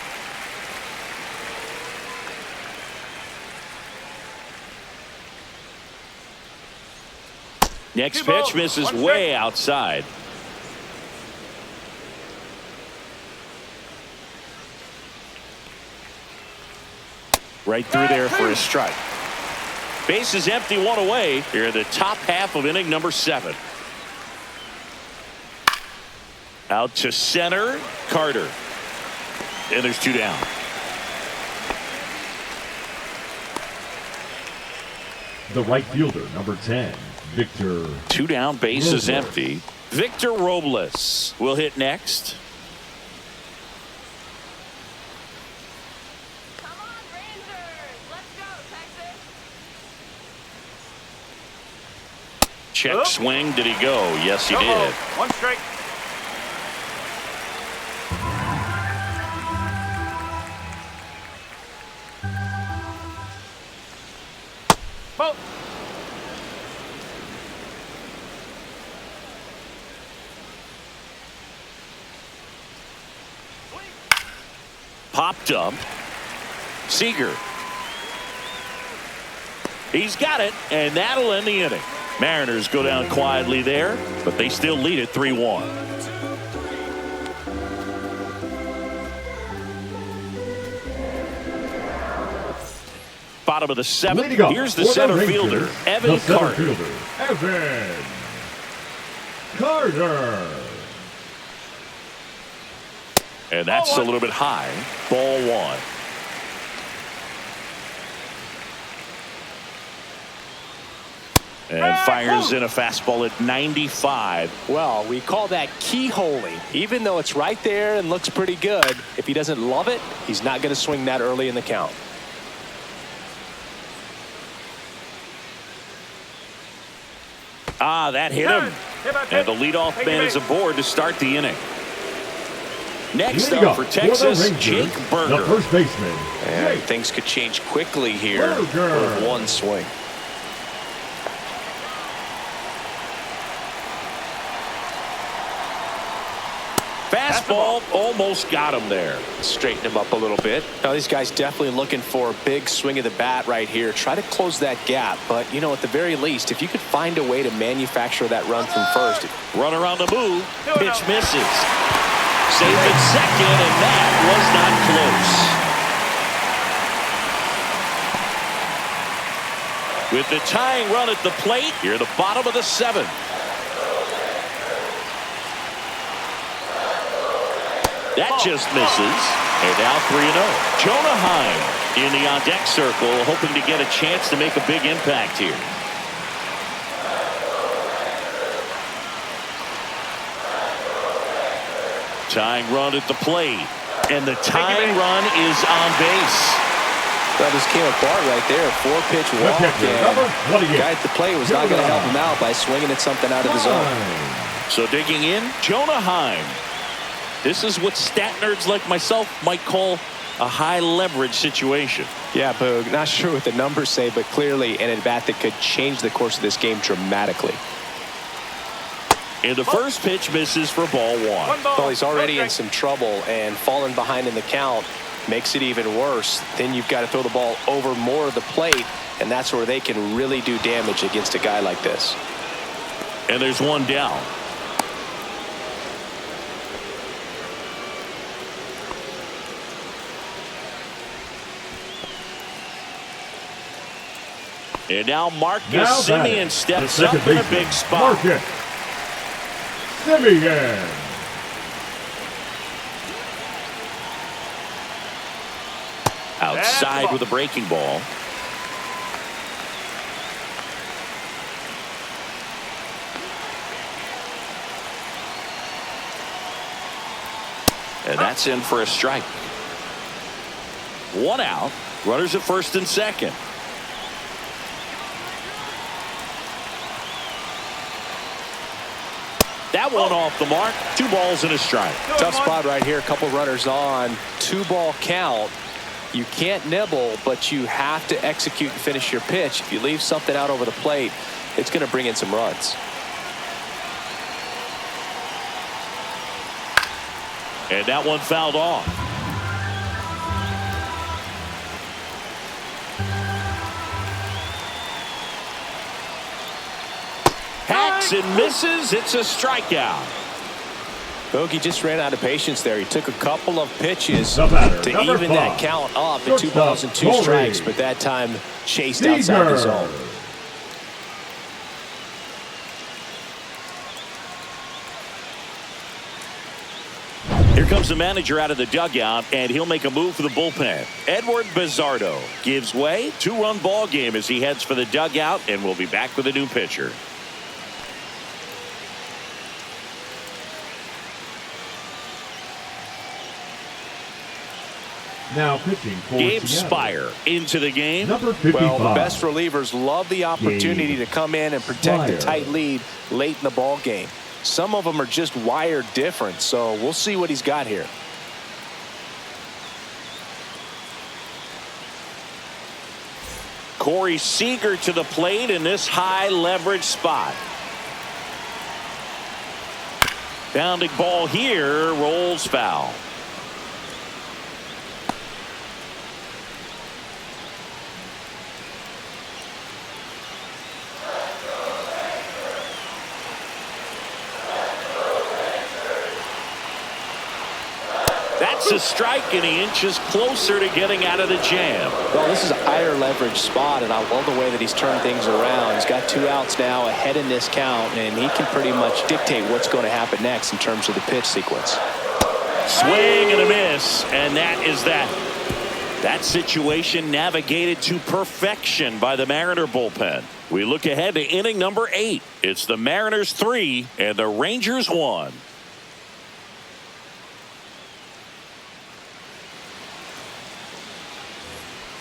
Next pitch misses way outside. Right through there for a strike. Base is empty, 1 away. Here in the top half of inning number 7. Out to center, Carter. And there's 2 down. The right fielder, number 10, Victor. 2 down, base is empty. Victor Robles will hit next. Check swing. Did he go? Yes, he did. 1 strike. popped up. Seager. He's got it, and that'll end the inning. Mariners go down quietly there, but they still lead it 3-1. Bottom of the seventh. Here's the center fielder, Evan Carter. Evan Carter. And that's a little bit high. Ball one. And fires in a fastball at 95. Well, we call that keyholing. Even though it's right there and looks pretty good, if he doesn't love it, he's not going to swing that early in the count. That hit him. And the leadoff man is aboard to start the inning. Next up for Texas, Jake Burger. The first baseman. And things could change quickly here with one swing. Fastball almost got him there. Straighten him up a little bit. Now these guys definitely looking for a big swing of the bat right here. Try to close that gap. But, you know, at the very least, if you could find a way to manufacture that run from first. Runner on the move. Pitch misses. Safe at second, and that was not close. With the tying run at the plate, here the bottom of the seventh. That just misses. And now 3-0. Jonah Heim in the on-deck circle, hoping to get a chance to make a big impact here. Tying run at the plate. And the tying run is on base. That just came apart right there. 4-pitch walk. And the guy at the plate was not going to help him out by swinging at something out of the zone. So digging in, Jonah Heim. This is what stat nerds like myself might call a high leverage situation. Yeah, Boog. Not sure what the numbers say, but clearly an at-bat that could change the course of this game dramatically. And the first pitch misses for ball one. Well, he's already in some trouble, and falling behind in the count makes it even worse. Then you've got to throw the ball over more of the plate, and that's where they can really do damage against a guy like this. And there's one down. And now Marcus Semien steps up in a big spot. Marcus Semien. Outside with a breaking ball. And that's in for a strike. One out. Runners at first and second. That one off the mark. 2 balls and a strike. Tough spot right here. A couple runners on. 2-ball count. You can't nibble, but you have to execute and finish your pitch. If you leave something out over the plate, it's going to bring in some runs. And that one fouled off. Hacks and misses. It's a strikeout. Bogey just ran out of patience there. He took a couple of pitches to even that count up at 2 balls and 2 strikes, but that time chased outside the zone. Here comes the manager out of the dugout, and he'll make a move for the bullpen. Edward Bizzardo gives way. 2-run ball game as he heads for the dugout, and we'll be back with a new pitcher. Now pitching for Gabe Seattle. Spire into the game. Number 55. Well, the best relievers love the opportunity to come in and protect a tight lead late in the ball game. Some of them are just wired different, so we'll see what he's got here. Corey Seager to the plate in this high leverage spot. Bounding ball here, rolls foul. That's a strike, and he inches closer to getting out of the jam. Well, this is a higher leverage spot, and I love the way that he's turned things around. He's got 2 outs now, ahead in this count, and he can pretty much dictate what's going to happen next in terms of the pitch sequence. Swing and a miss, and that is that. That situation navigated to perfection by the Mariner bullpen. We look ahead to inning number 8. It's the Mariners 3 and the Rangers 1.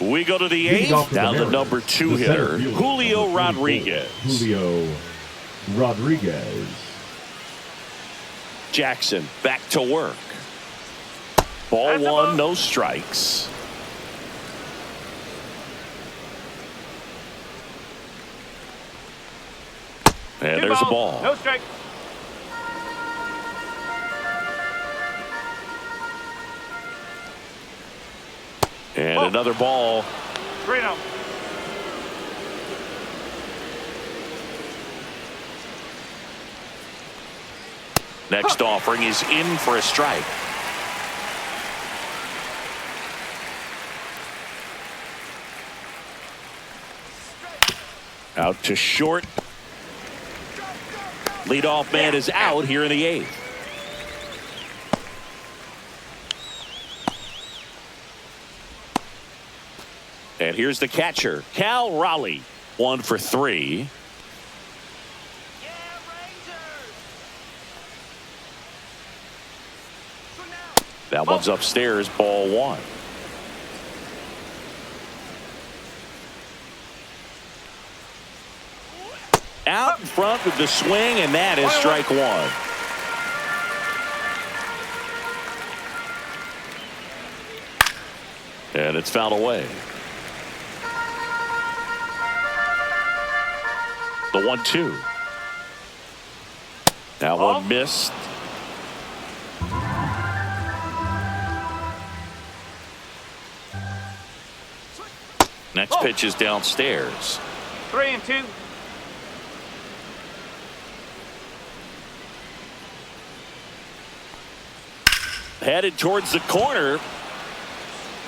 We go to the 8th. Now the number 2 hitter, Julio Rodriguez. Julio Rodriguez. Jackson back to work. Ball 1, no strikes. And there's a ball. No strike. And another ball. 3-0. Next offering is in for a strike. Out to short. Leadoff man is out here in the 8th. And here's the catcher, Cal Raleigh. 1 for 3. That one's upstairs, ball 1. Out in front with the swing, and that is strike 1. And it's fouled away. The 1-2. That one missed. Next pitch is downstairs. 3-2. Headed towards the corner.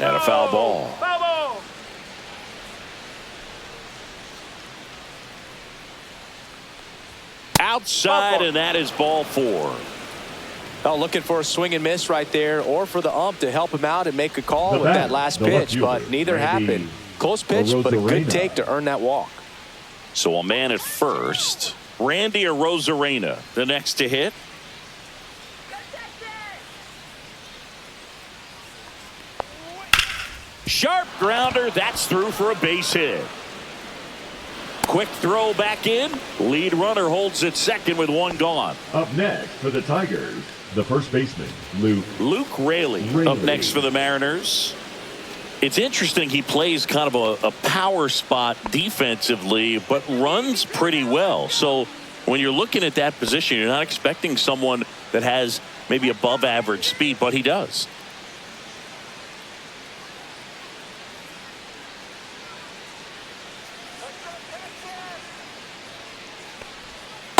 And a foul ball. Foul ball. Outside, and that is ball 4. Oh, looking for a swing and miss right there, or for the ump to help him out and make a call with that last pitch, but neither happened. Close pitch, but a good take to earn that walk. So a man at first. Randy Arozarena, the next to hit. Sharp grounder. That's through for a base hit. Quick throw back in. Lead runner holds at second with 1 gone. Up next for the Tigers, the first baseman, Luke Raley. Up next for the Mariners. It's interesting, he plays kind of a power spot defensively, but runs pretty well. So when you're looking at that position, you're not expecting someone that has maybe above average speed, but he does.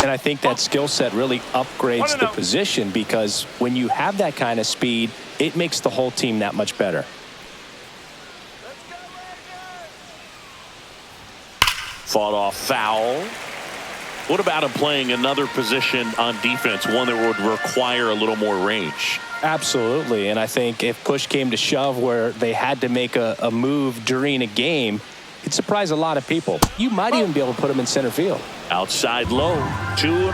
And I think that skill set really upgrades the position, because when you have that kind of speed, it makes the whole team that much better. Fought off foul. What about him playing another position on defense, one that would require a little more range? Absolutely. And I think if push came to shove where they had to make a move during a game, it'd surprise a lot of people. You might even be able to put him in center field. Outside low, 2-1.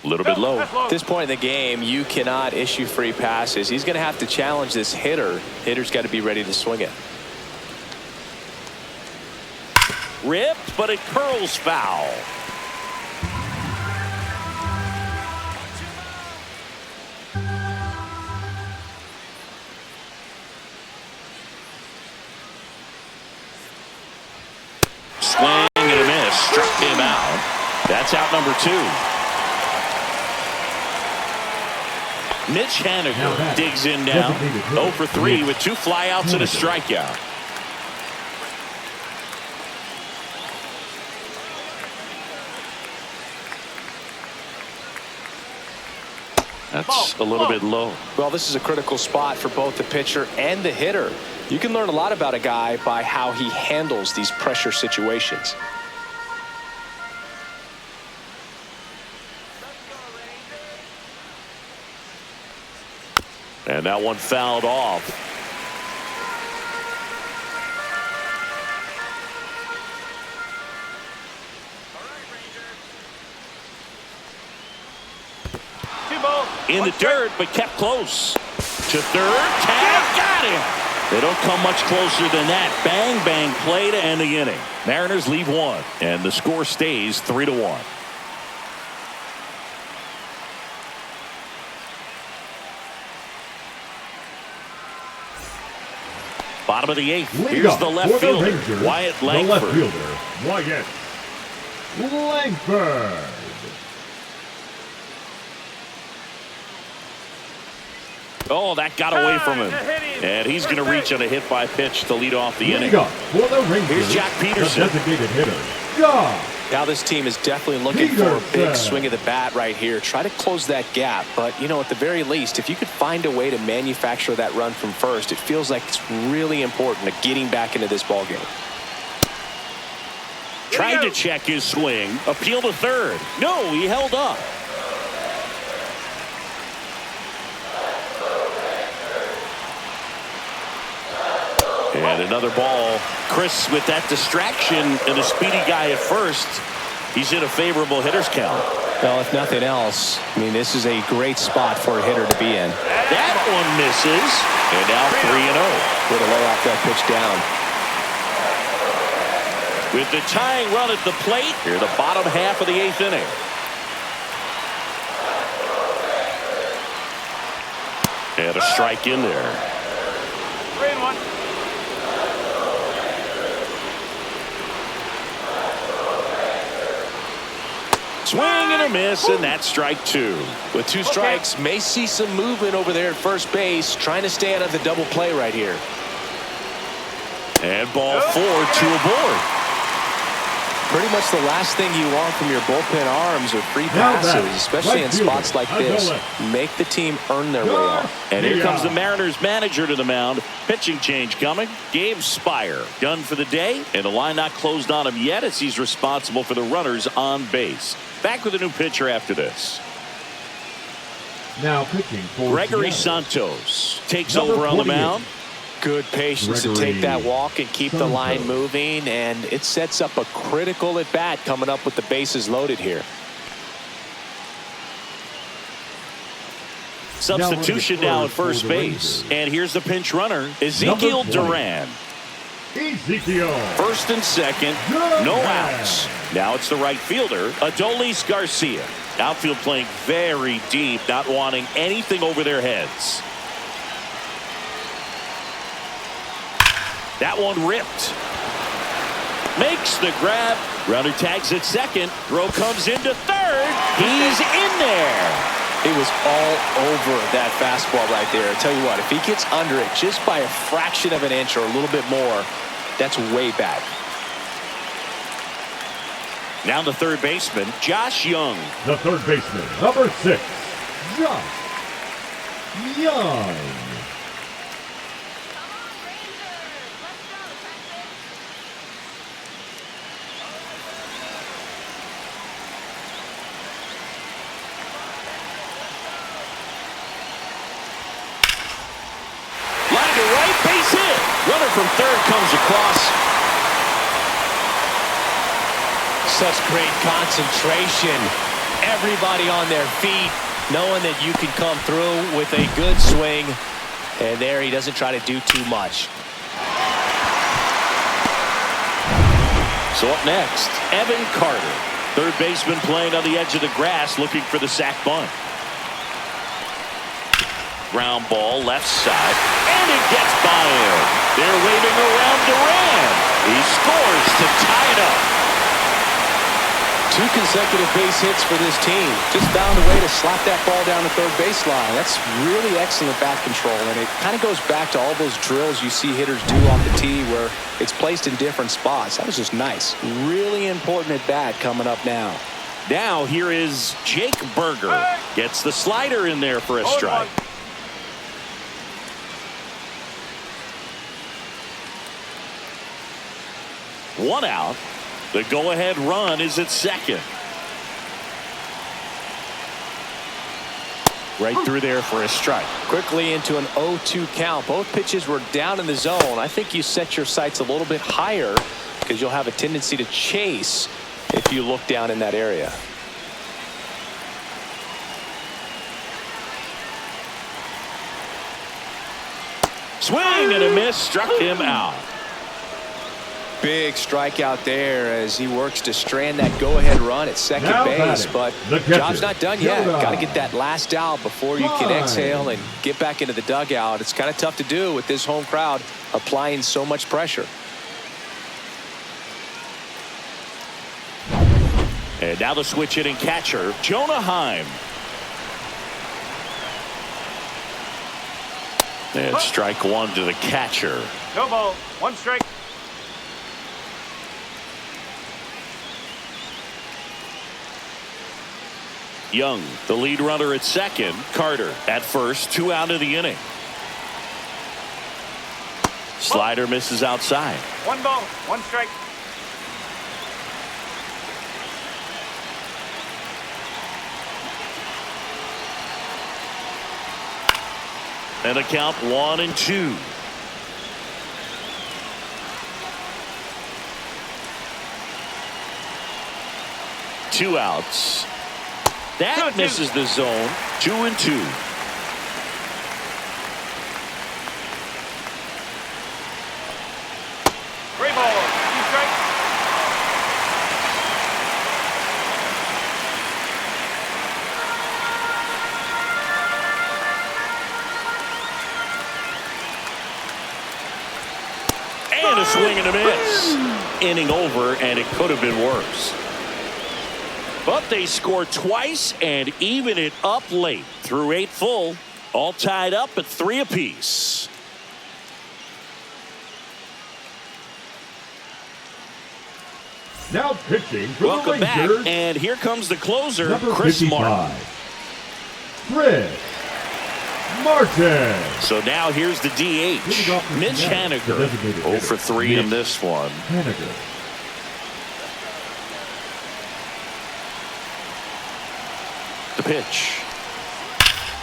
A little bit low. At this point in the game, you cannot issue free passes. He's going to have to challenge this hitter. Hitter's got to be ready to swing it. Ripped, but it curls foul. Swing and a miss. Struck him out. That's out number 2. Mitch Haniger digs in now. 0 for 3 with 2 flyouts and a strikeout. That's a little bit low. Well, this is a critical spot for both the pitcher and the hitter. You can learn a lot about a guy by how he handles these pressure situations. And that one fouled off. In the dirt, but kept close. To third, tag, got him. They don't come much closer than that. Bang, bang play to end the inning. Mariners leave one, and the score stays 3-1. Bottom of the eighth. Here's the left fielder, Wyatt Langford. The left fielder, Wyatt Langford. Oh, that got away from him. And he's going to reach on a hit by pitch to lead off the inning. For the Rangers, here's Jack Peterson. The designated hitter, Josh. Now this team is definitely looking for a big swing of the bat right here. Try to close that gap. But, you know, at the very least, if you could find a way to manufacture that run from first, it feels like it's really important to getting back into this ballgame. Tried to check his swing. Appeal to third. No, he held up. And another ball. Chris with that distraction and a speedy guy at first. He's in a favorable hitter's count. Well, if nothing else, I mean, this is a great spot for a hitter to be in. That one misses. And now 3-0. Way to lay off that pitch down. With the tying run at the plate, here the bottom half of the eighth inning. And a strike in there. 3-1. Swing and a miss, and that's strike two. With two strikes, may see some movement over there at first base, trying to stay out of the double play right here. And ball four, two aboard. Pretty much the last thing you want from your bullpen arms are free passes, especially in spots like this. Make the team earn their way off. And here comes the Mariners manager to the mound. Pitching change coming. Gabe Spire done for the day, and the line not closed on him yet as he's responsible for the runners on base. Back with a new pitcher after this. Now pitching for Gregory Seattle, Santos takes number over on the 48. mound. Good patience to take that walk and keep the line moving, and it sets up a critical at bat coming up with the bases loaded here. Substitution now at first base, and here's the pinch runner, Ezekiel Duran. Ezekiel. First and second, no outs. Now it's the right fielder, Adolis Garcia. Outfield playing very deep, not wanting anything over their heads. That one ripped. Makes the grab. Runner tags at second. Throw comes into third. He's in there. It was all over that fastball right there. I tell you what, if he gets under it just by a fraction of an inch or a little bit more, that's way back. Now the third baseman, Josh Young. The third baseman, number 6, Josh Young. Line to right, base hit. Runner from third comes across. Such great concentration. Everybody on their feet, knowing that you can come through with a good swing. And there he doesn't try to do too much. So up next, Evan Carter. Third baseman playing on the edge of the grass, looking for the sac bunt. Ground ball left side, and it gets by him. They're waving around Duran. He scores to tie it up. 2 consecutive base hits for this team. Just found a way to slap that ball down the third baseline. That's really excellent bat control, and it kind of goes back to all those drills you see hitters do off the tee where it's placed in different spots. That was just nice. Really important at bat coming up now. Now here is Jake Berger. Gets the slider in there for a strike. One out. The go-ahead run is at second. Right through there for a strike. Quickly into an 0-2 count. Both pitches were down in the zone. I think you set your sights a little bit higher because you'll have a tendency to chase if you look down in that area. Swing and a miss, struck him out. Big strikeout there as he works to strand that go-ahead run at second base, but job's not done yet. Got to get that last out before you can exhale and get back into the dugout. It's kind of tough to do with this home crowd applying so much pressure. And now the switch hitting catcher, Jonah Heim. And strike one to the catcher. No ball. One strike. Young, the lead runner at second. Carter at first. 2 out of the inning. Slider misses outside. One ball. One strike. And a count 1-2. Two outs. That misses the zone. 2-2. Great ball. 2 strikes. And a swing and a miss. Inning over, and it could have been worse. But they score twice and even it up late through 8 full. All tied up at 3 apiece. Now pitching for Welcome the Rangers. back, and here comes the closer, Number Chris 55, Martin. Chris Martin. So now here's the DH, Mitch Haniger. 0 for 3 in this one. Haniger. The pitch.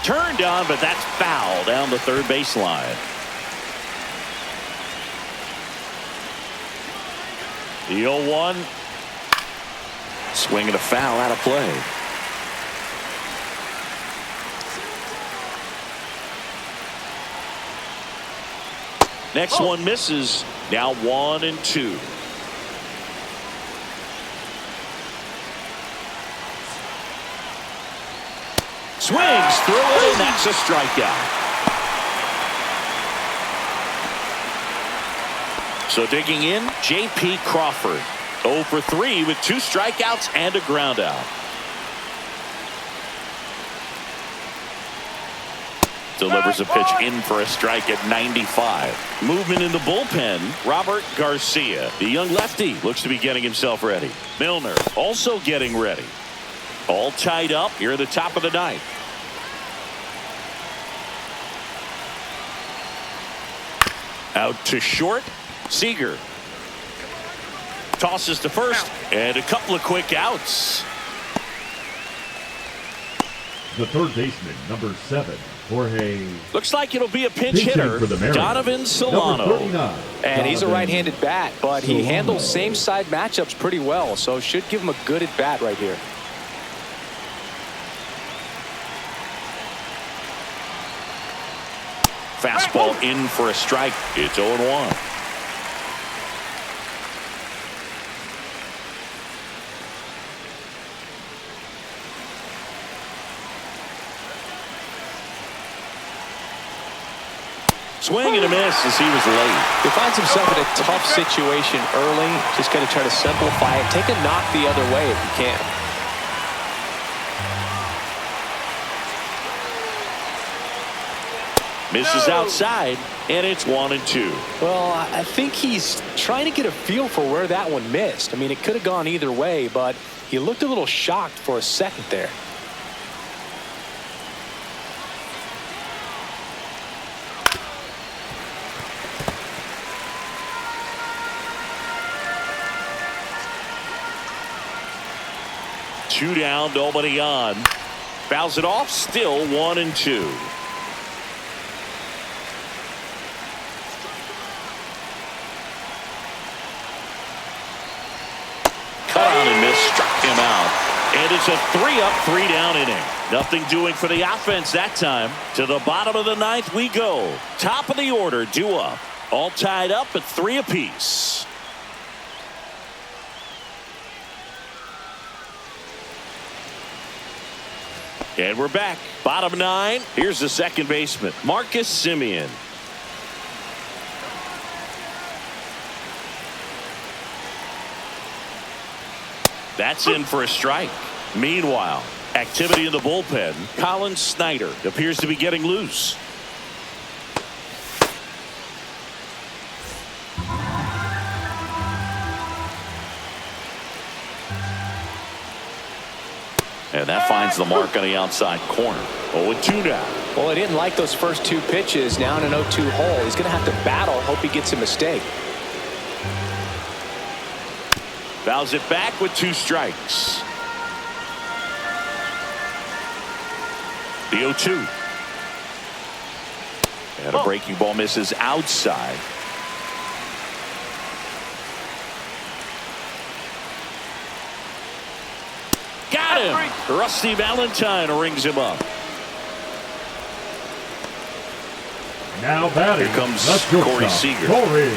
Turned on, but that's foul down the third baseline. The 0-1. Swing and a foul out of play. Next one misses. Now 1-2. Swings through it, and that's a strikeout. So digging in, J.P. Crawford. 0 for 3 with 2 strikeouts and a ground out. Delivers a pitch in for a strike at 95. Movement in the bullpen, Robert Garcia. The young lefty looks to be getting himself ready. Milner also getting ready. All tied up here at the top of the ninth. Out to short. Seager tosses to first, and a couple of quick outs. The third baseman, number 7, Jorge. Looks like it'll be a pinch hitter, for the Mariners, Donovan Solano. And he's a right-handed bat, but he handles same-side matchups pretty well, so should give him a good at-bat right here. Fastball in for a strike. It's 0-1. Swing and a miss as he was late. He finds himself in a tough situation early. Just got to try to simplify it. Take a knock the other way if you can. Misses outside, and it's 1-2. Well, I think he's trying to get a feel for where that one missed. I mean, it could have gone either way, but he looked a little shocked for a second there. Two down, nobody on. Fouls it off, still 1-2. Cut on and miss, struck him out. And it's a 3-up, 3-down inning. Nothing doing for the offense that time. To the bottom of the ninth we go. Top of the order, due up. All tied up at 3 apiece. And we're back. Bottom 9. Here's the second baseman, Marcus Semien. That's in for a strike. Meanwhile, activity in the bullpen. Colin Snyder appears to be getting loose. And that finds the mark on the outside corner. 0-2 now. Well, he didn't like those first 2 pitches. Now in an 0-2 hole. He's going to have to battle. Hope he gets a mistake. Fouls it back with 2 strikes. The 0-2. And a breaking ball misses outside. Got him. Rusty Valentine rings him up. Now batting. Here comes the Corey shortstop, Seager. Corey.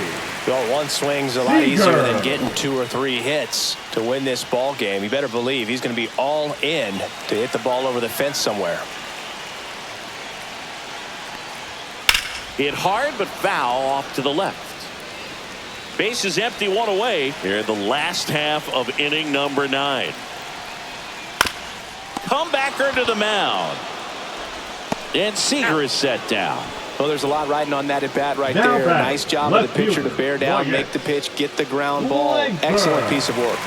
Well, one swing's a lot easier than getting 2 or 3 hits to win this ball game. You better believe he's going to be all in to hit the ball over the fence somewhere. Hit hard but foul off to the left. Base is empty, 1 away. Here in the last half of inning number 9. Comebacker to the mound. And Seager is set down. Well, there's a lot riding on that at bat right Now there. back. Nice job of the Left pitcher to fielder. bear down, Wyatt. make the pitch, get the ground ball. Langford. Excellent piece of work.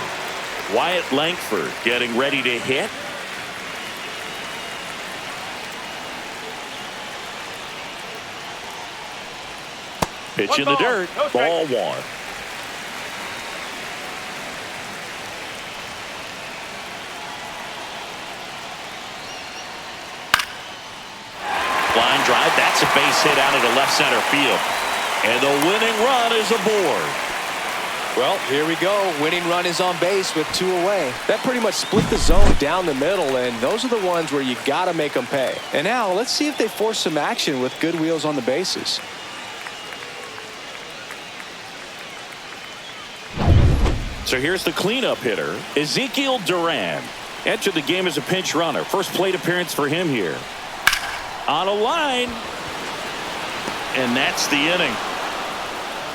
Wyatt Langford getting ready to hit. Pitch in the dirt. Ball 1. Line drive. That's a base hit out into left center field. And the winning run is aboard. Well, here we go. Winning run is on base with 2 away. That pretty much split the zone down the middle, and those are the ones where you got to make them pay. And now let's see if they force some action with good wheels on the bases. So here's the cleanup hitter, Ezekiel Duran. Entered the game as a pinch runner. First plate appearance for him here. On a line. And that's the inning.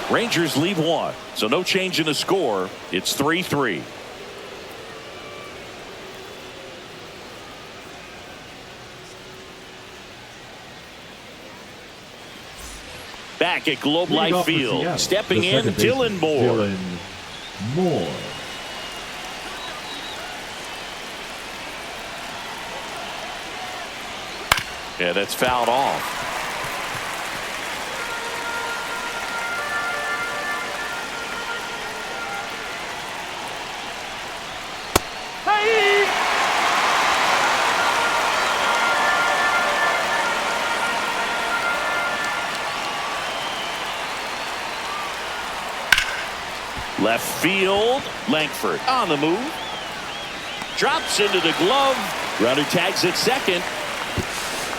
Rangers leave 1. So no change in the score. It's 3-3. Back at Globe Life Field. Stepping in, Dylan Moore. Dylan Moore. Yeah, that's fouled off. Left field, Langford on the move. Drops into the glove. Runner tags at second.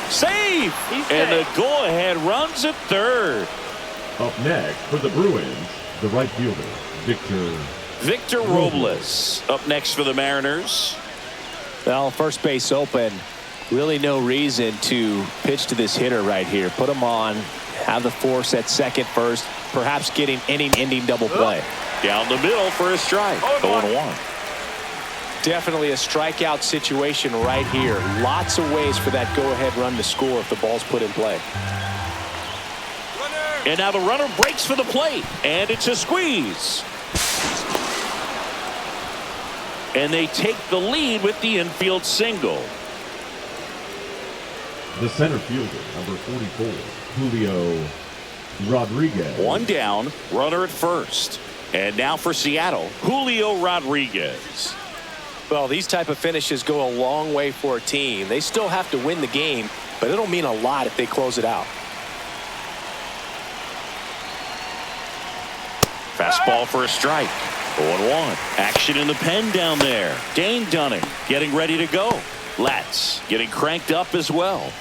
Save! And the go-ahead runs at third. Up next for the Bruins, the right fielder, Victor Robles up next for the Mariners. Well, first base open. Really no reason to pitch to this hitter right here. Put him on. Have the force at second first. Perhaps getting inning-ending double play. Down the middle for a strike. 0-1. Definitely a strikeout situation right here. Lots of ways for that go-ahead run to score if the ball's put in play. And now the runner breaks for the plate. And it's a squeeze. And they take the lead with the infield single. The center fielder, number 44, Julio Rodriguez. One down, runner at first. And now for Seattle, Julio Rodriguez. Well, these type of finishes go a long way for a team. They still have to win the game, but it'll mean a lot if they close it out. Fastball for a strike. 0-1. Action in the pen down there. Dane Dunning getting ready to go. Latz getting cranked up as well.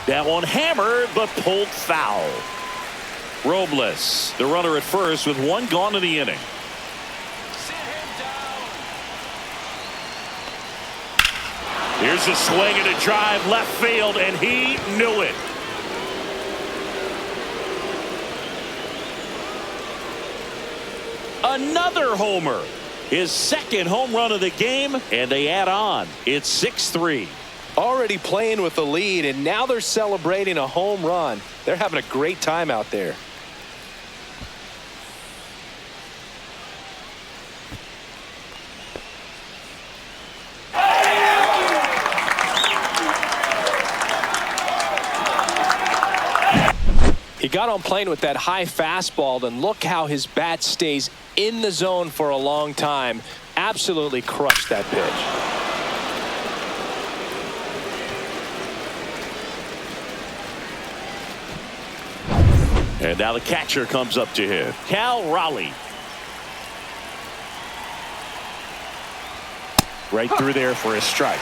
That one hammered but pulled foul. Robles, the runner at first with one gone in the inning. Here's a swing and a drive left field, and he knew it. Another homer. His second home run of the game, and they add on. It's 6-3. Already playing with the lead, and now they're celebrating a home run. They're having a great time out there. He got on plane with that high fastball, and look how his bat stays in the zone for a long time. Absolutely crushed that pitch. And now the catcher comes up to him. Cal Raleigh. Right through there for a strike.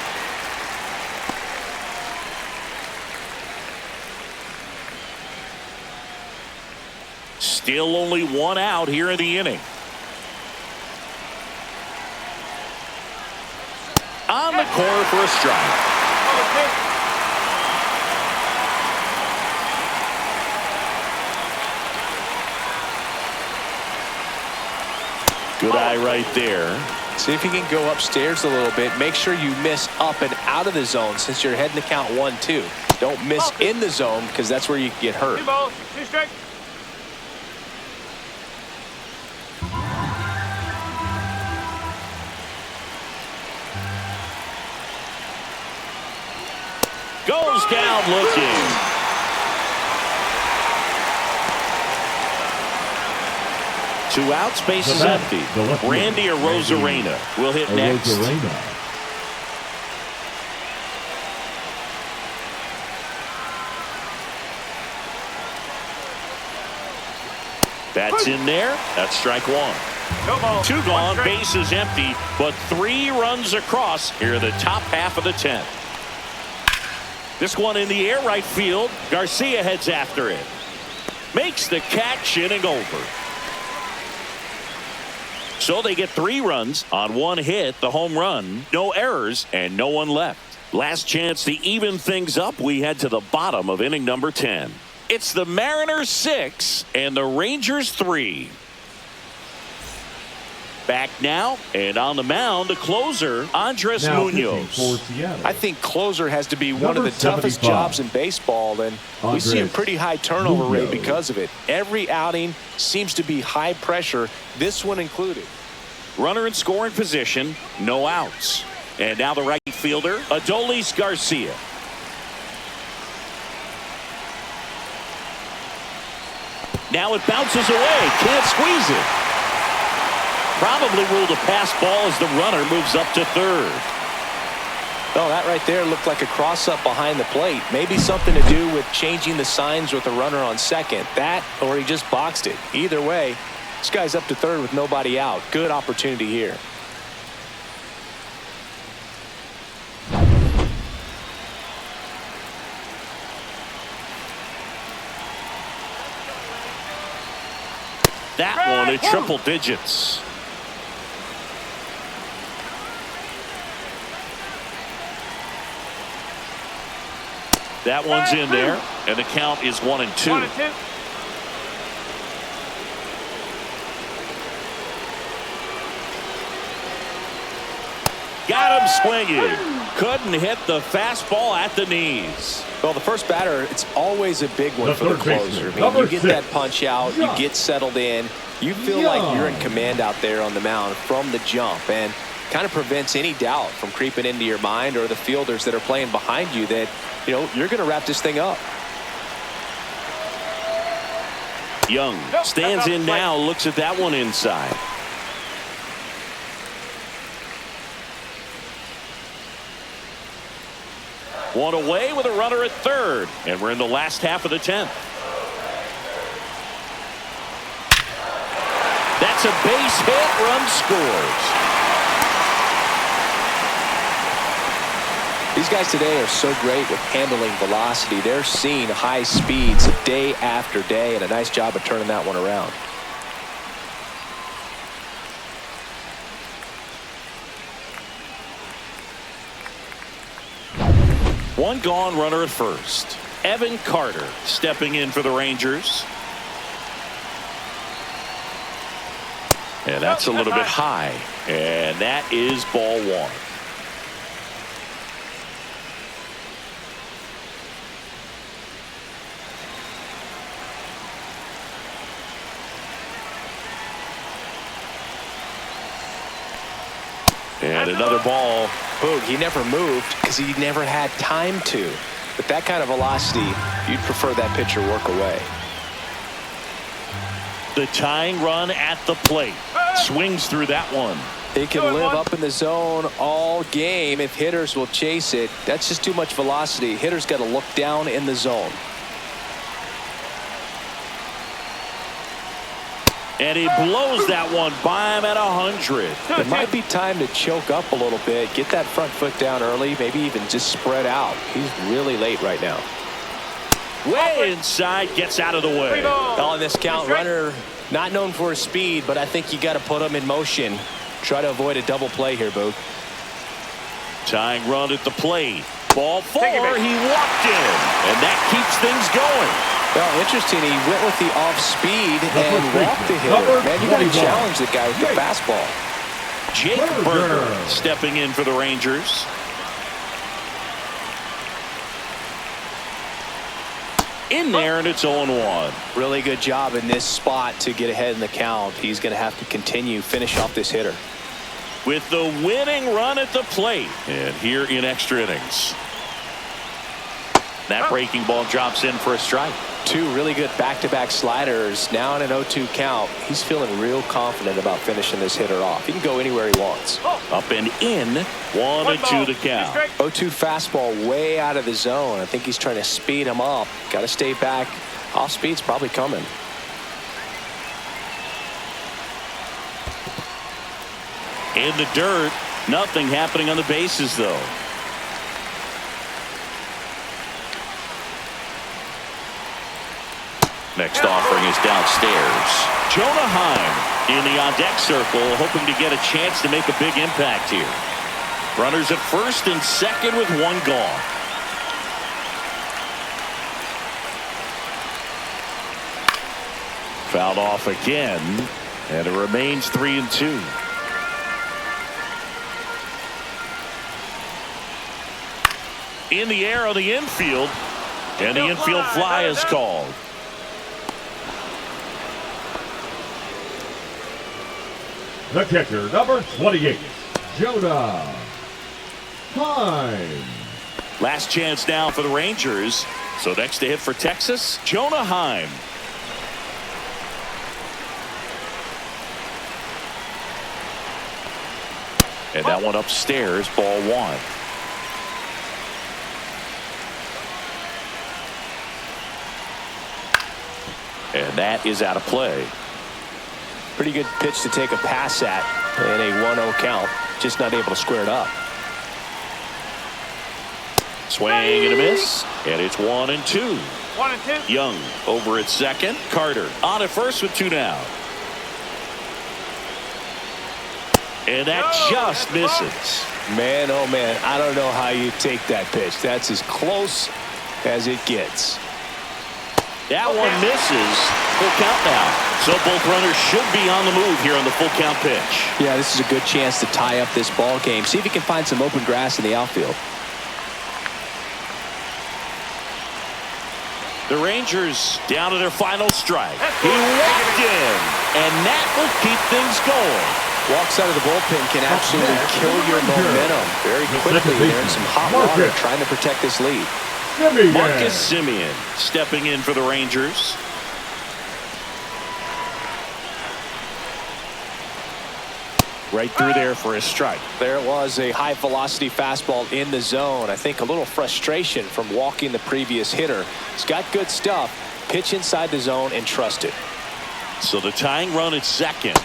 Still only one out here in the inning. On the corner for a strike. Good eye right there. See if you can go upstairs a little bit. Make sure you miss up and out of the zone since you're heading to count 1-2. Don't miss in the zone because that's where you can get hurt. 2 balls, 2 strikes. Goes down looking. Two outs, base is empty. Randy Arozarena will hit next. That's in there. That's strike one. No ball, 2 gone, 1 strike. base is empty, but 3 runs across here in the top half of the 10th. This one in the air right field. Garcia heads after it. Makes the catch, inning over. So they get 3 runs on 1 hit, the home run, no errors, and no one left. Last chance to even things up. We head to the bottom of inning number 10. It's the Mariners 6 and the Rangers 3. Back now, and on the mound, the closer, Andres Now Munoz. I think closer has to be one of the toughest 75. jobs in baseball, and we see a Andres pretty high turnover rate Munoz. because of it. Every outing seems to be high pressure, this one included. Runner in scoring position, no outs. And now the right fielder, Adolis Garcia. Now it bounces away, can't squeeze it. Probably ruled a pass ball as the runner moves up to third. Oh, that right there looked like a cross-up behind the plate. Maybe something to do with changing the signs with the runner on second. That, or he just boxed it. Either way, this guy's up to third with nobody out. Good opportunity here. That one at triple digits. That one's in there, and the count is 1-2. 1-2. Got him swinging. Couldn't hit the fastball at the knees. Well, the first batter, it's always a big one for the closer. I mean, you get that punch out, you get settled in, you feel like you're in command out there on the mound from the jump, and kind of prevents any doubt from creeping into your mind or the fielders that are playing behind you that, you know, you're going to wrap this thing up. Young stands in now, looks at that one inside. One away with a runner at third, and we're in the last half of the 10th. That's a base hit. Run scores. These guys today are so great with handling velocity. They're seeing high speeds day after day, and a nice job of turning that one around. One gone, runner at first. Evan Carter stepping in for the Rangers. And that's a little bit high. And that is ball one. And another ball. Boog, he never moved because he never had time to. With that kind of velocity, you'd prefer that pitcher work away. The tying run at the plate. Swings through that one. He can live up in the zone all game if hitters will chase it. That's just too much velocity. Hitters got to look down in the zone. And he blows that one by him at 100. It might be time to choke up a little bit, get that front foot down early, maybe even just spread out. He's really late right now. Way inside, gets out of the way. On this count, runner not known for his speed, but I think you got to put him in motion. Try to avoid a double play here, Boog. Tying run at the plate. Ball four, he walked in, and that keeps things going. Well, interesting. He went with the off speed and walked the hitter. Man, you got to challenge the guy with the fastball. Jake Burger stepping in for the Rangers. In there, and it's 0-1. Really good job in this spot to get ahead in the count. He's going to have to continue, finish off this hitter. With the winning run at the plate. And here in extra innings. That breaking ball drops in for a strike. Two really good back-to-back sliders. Now in an 0-2 count. He's feeling real confident about finishing this hitter off. He can go anywhere he wants. Up and in. 1-2 the count. 0-2 fastball way out of the zone. I think he's trying to speed him up. Got to stay back. Off speed's probably coming. In the dirt. Nothing happening on the bases, though. Next offering is downstairs. Jonah Heim in the on-deck circle, hoping to get a chance to make a big impact here. Runners at first and second with one gone. Fouled off again, and it remains 3-2. In the air on the infield, and the infield fly is called. The catcher, number 28, Jonah Heim. Last chance now for the Rangers. So next to hit for Texas, Jonah Heim. And that one upstairs, ball one. And that is out of play. Pretty good pitch to take a pass at in a 1-0 count. Just not able to square it up. Swing and a miss. And it's 1-2. 1-2. Young over at second. Carter on at first with two down. And that just misses. Man, oh man, I don't know how you take that pitch. That's as close as it gets. That one misses. Full count now. So both runners should be on the move here on the full count pitch. Yeah, this is a good chance to tie up this ball game. See if he can find some open grass in the outfield. The Rangers down to their final strike. He walked in, and that will keep things going. Walks out of the bullpen can absolutely kill your momentum very quickly. They're in some hot water trying to protect this lead. Marcus Semien stepping in for the Rangers. Right through there for a strike. There it was, a high velocity fastball in the zone. I think a little frustration from walking the previous hitter. He's got good stuff. Pitch inside the zone and trust it. So the tying run at second.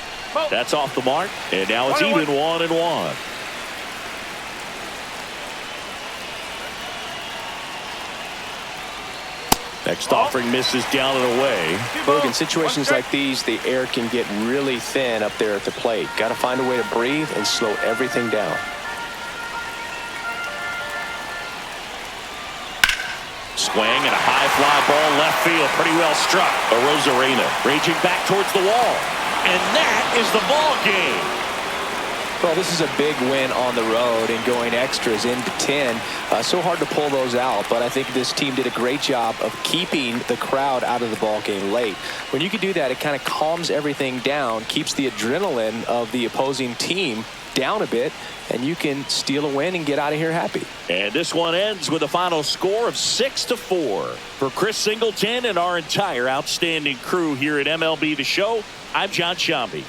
That's off the mark. And now it's even 1-1. Next offering misses down and away. Look, in situations like these, the air can get really thin up there at the plate. Got to find a way to breathe and slow everything down. Swing and a high fly ball left field. Pretty well struck. Arozarena raging back towards the wall. And that is the ball game. Well, this is a big win on the road and going extras into 10. So hard to pull those out, but I think this team did a great job of keeping the crowd out of the ball game late. When you can do that, it kind of calms everything down, keeps the adrenaline of the opposing team down a bit, and you can steal a win and get out of here happy. And this one ends with a final score of 6-4. For Chris Singleton and our entire outstanding crew here at MLB The Show, I'm John Shambi.